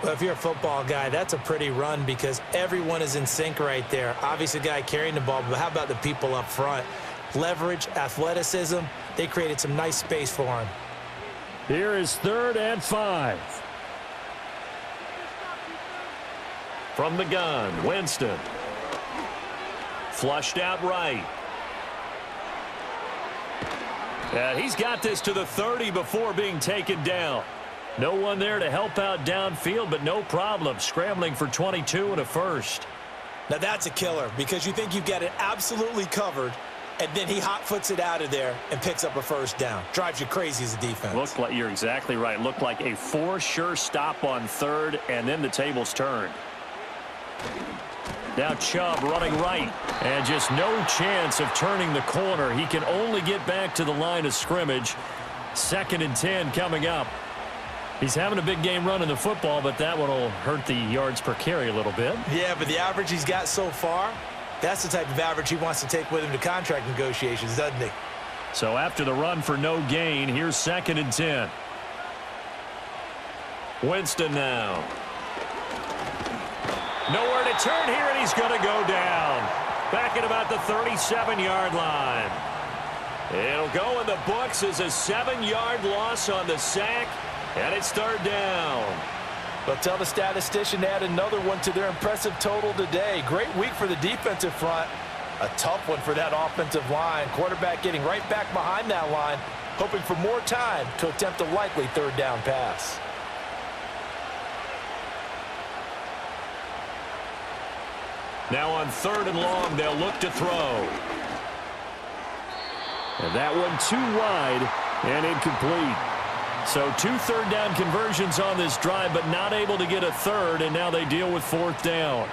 Well, if you're a football guy, that's a pretty run because everyone is in sync right there. Obviously, the guy carrying the ball, but how about the people up front? Leverage, athleticism, they created some nice space for him. Here is 3rd and 5. From the gun, Winston. Flushed out right. And he's got this to the 30 before being taken down. No one there to help out downfield, but no problem. Scrambling for 22 and a first. Now that's a killer because you think you've got it absolutely covered, and then he hot-foots it out of there and picks up a first down. Drives you crazy as a defense. Looked like, you're exactly right. Looked like a for-sure stop on third, and then the tables turned. Now Chubb running right, and just no chance of turning the corner. He can only get back to the line of scrimmage. 2nd and 10 coming up. He's having a big game running the football, but that one will hurt the yards per carry a little bit. Yeah, but the average he's got so far, that's the type of average he wants to take with him to contract negotiations, doesn't he? So after the run for no gain, here's 2nd and 10. Winston now. Nowhere to turn here, and he's going to go down. Back at about the 37-yard line. It'll go in the books as a 7-yard loss on the sack, and it's 3rd down. They'll tell the statistician to add another one to their impressive total today. Great week for the defensive front. A tough one for that offensive line. Quarterback getting right back behind that line, hoping for more time to attempt a likely 3rd down pass. Now on 3rd and long, they'll look to throw. And that one too wide and incomplete. So 2 3rd down conversions on this drive, but not able to get a 3rd, and now they deal with 4th down.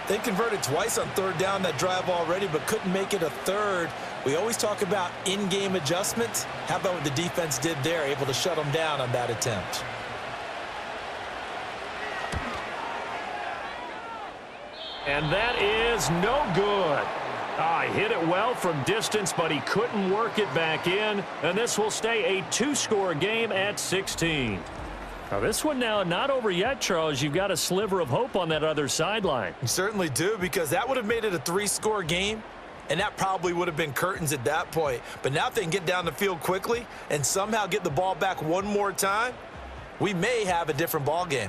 They converted twice on 3rd down that drive already, but couldn't make it a 3rd. We always talk about in-game adjustments. How about what the defense did there, able to shut them down on that attempt? And that is no good. He hit it well from distance, but he couldn't work it back in. And this will stay a 2-score game at 16. Now this one now not over yet, Charles. You've got a sliver of hope on that other sideline. You certainly do, because that would have made it a 3-score game, and that probably would have been curtains at that point. But now if they can get down the field quickly and somehow get the ball back one more time, we may have a different ball game.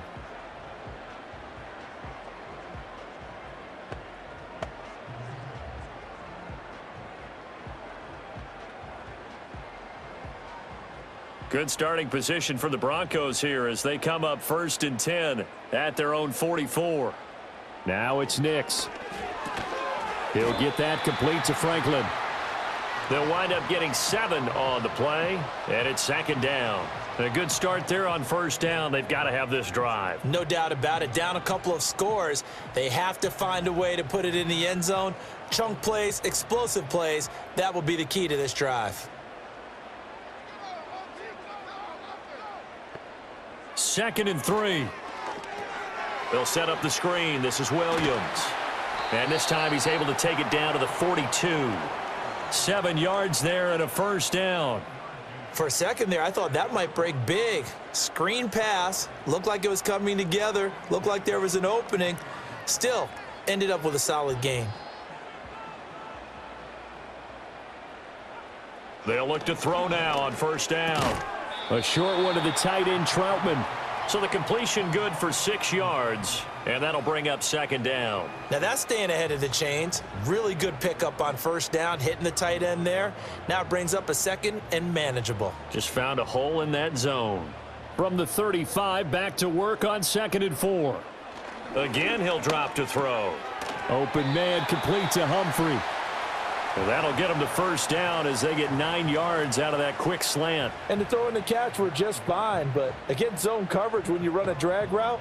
Good starting position for the Broncos here as they come up 1st and 10 at their own 44. Now it's Nix. He'll get that complete to Franklin. They'll wind up getting 7 on the play, and it's 2nd down. And a good start there on 1st down. They've got to have this drive. No doubt about it. Down a couple of scores. They have to find a way to put it in the end zone. Chunk plays, explosive plays. That will be the key to this drive. 2nd and 3. They'll set up the screen. This is Williams. And this time he's able to take it down to the 42. 7 yards there and a 1st down. For a second there, I thought that might break big. Screen pass. Looked like it was coming together. Looked like there was an opening. Still, ended up with a solid gain. They'll look to throw now on 1st down. A short one to the tight end, Troutman. So the completion good for 6 yards, and that'll bring up 2nd down. Now that's staying ahead of the chains. Really good pickup on 1st down, hitting the tight end there. Now it brings up a 2nd and manageable. Just found a hole in that zone. From the 35, back to work on 2nd and 4. Again, he'll drop to throw. Open man complete to Humphrey. Well, that'll get them to 1st down as they get 9 yards out of that quick slant. And the throw and the catch were just fine, but against zone coverage when you run a drag route,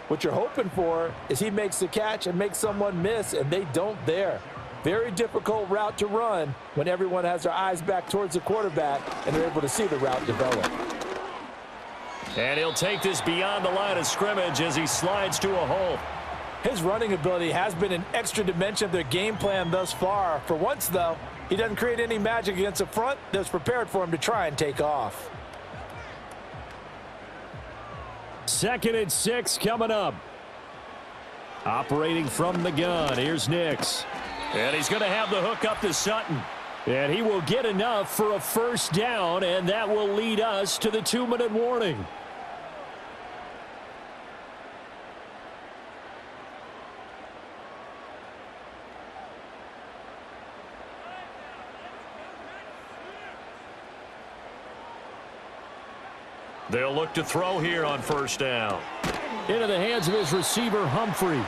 what you're hoping for is he makes the catch and makes someone miss, and they don't there. Very difficult route to run when everyone has their eyes back towards the quarterback and they're able to see the route develop. And he'll take this beyond the line of scrimmage as he slides to a hole. His running ability has been an extra dimension of their game plan thus far. For once, though, he doesn't create any magic against the front that's prepared for him to try and take off. 2nd and 6 coming up. Operating from the gun, here's Nix. And he's going to have the hook up to Sutton. And he will get enough for a 1st down, and that will lead us to the 2-minute warning. They'll look to throw here on first down. Into the hands of his receiver, Humphrey.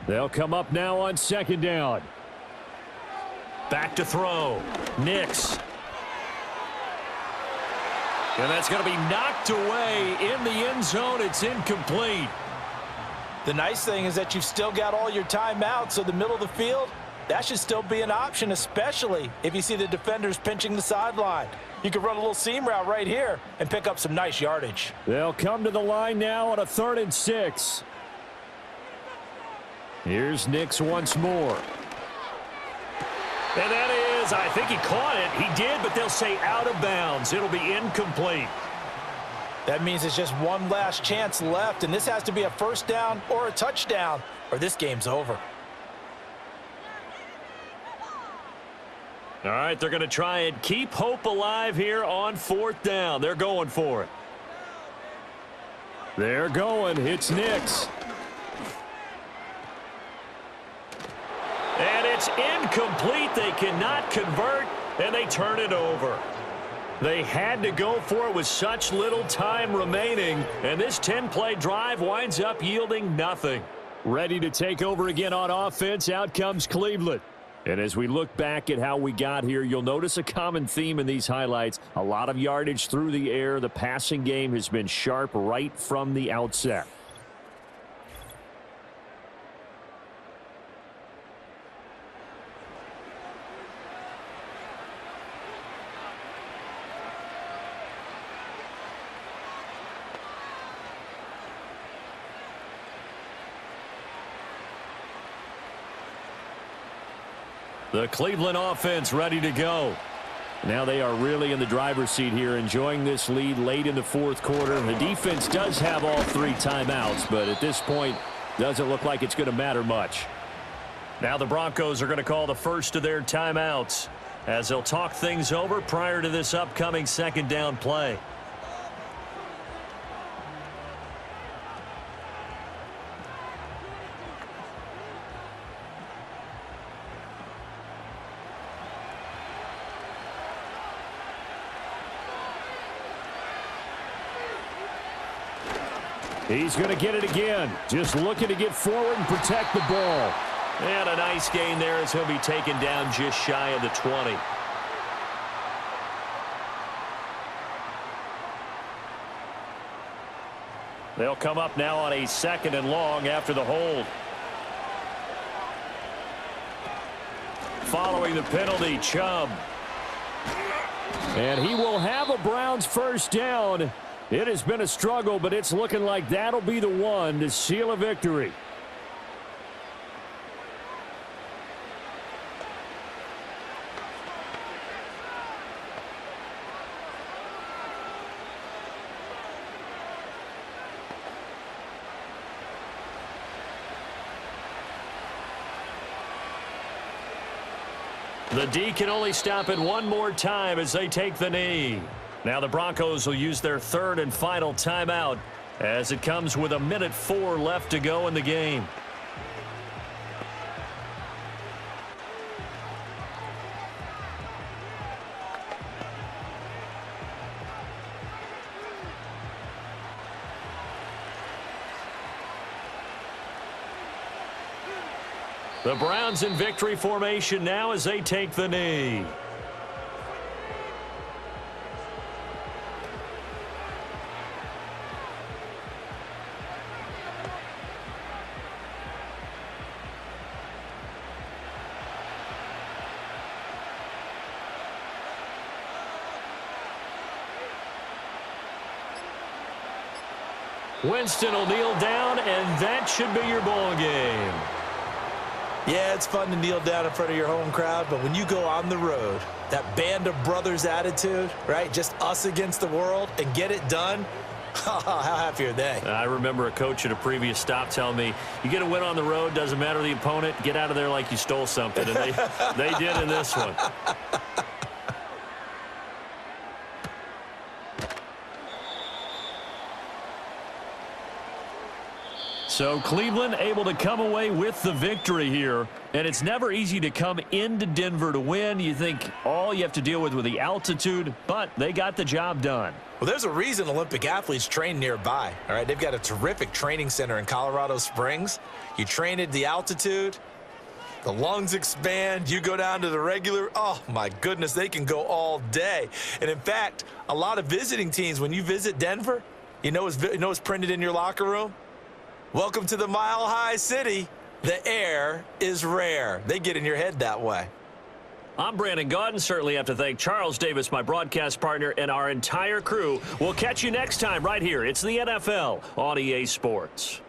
They'll come up now on second down. Back to throw. Nix. And that's going to be knocked away in the end zone. It's incomplete. The nice thing is that you've still got all your timeouts, so the middle of the field, that should still be an option, especially if you see the defenders pinching the sideline. You could run a little seam route right here and pick up some nice yardage. They'll come to the line now on a 3rd and 6. Here's Nix once more. And that is, I think he caught it. He did, but they'll say out of bounds. It'll be incomplete. That means it's just one last chance left, and this has to be a first down or a touchdown, or this game's over. All right, they're going to try and keep hope alive here on 4th down. They're going for it. They're going. It's Nix. And it's incomplete. They cannot convert, and they turn it over. They had to go for it with such little time remaining, and this 10-play drive winds up yielding nothing. Ready to take over again on offense. Out comes Cleveland. And as we look back at how we got here, you'll notice a common theme in these highlights. A lot of yardage through the air. The passing game has been sharp right from the outset. The Cleveland offense ready to go. Now they are really in the driver's seat here, enjoying this lead late in the 4th quarter. The defense does have all 3 timeouts, but at this point, doesn't look like it's going to matter much. Now the Broncos are going to call the first of their timeouts as they'll talk things over prior to this upcoming 2nd down play. He's going to get it again. Just looking to get forward and protect the ball. And a nice gain there as he'll be taken down just shy of the 20. They'll come up now on a 2nd and long after the hold. Following the penalty, Chubb. And he will have a Browns first down. It has been a struggle, but it's looking like that'll be the one to seal a victory. The D can only stop it one more time as they take the knee. Now the Broncos will use their 3rd and final timeout as it comes with 1:04 left to go in the game. The Browns in victory formation now as they take the knee. Winston will kneel down, and that should be your ball game. Yeah, it's fun to kneel down in front of your home crowd, but when you go on the road, that band of brothers attitude, right, just us against the world, and get it done, how happy are they? I remember a coach at a previous stop telling me, you get a win on the road, doesn't matter the opponent, get out of there like you stole something, and they did in this one. So Cleveland able to come away with the victory here. And it's never easy to come into Denver to win. You think all you have to deal with the altitude, but they got the job done. Well, there's a reason Olympic athletes train nearby. All right, they've got a terrific training center in Colorado Springs. You train at the altitude, the lungs expand, you go down to the regular. Oh, my goodness, they can go all day. And, in fact, a lot of visiting teams, when you visit Denver, you know what's printed in your locker room? Welcome to the Mile High City. The air is rare. They get in your head that way. I'm Brandon Gaudin. Certainly have to thank Charles Davis, my broadcast partner, and our entire crew. We'll catch you next time right here. It's the NFL on EA Sports.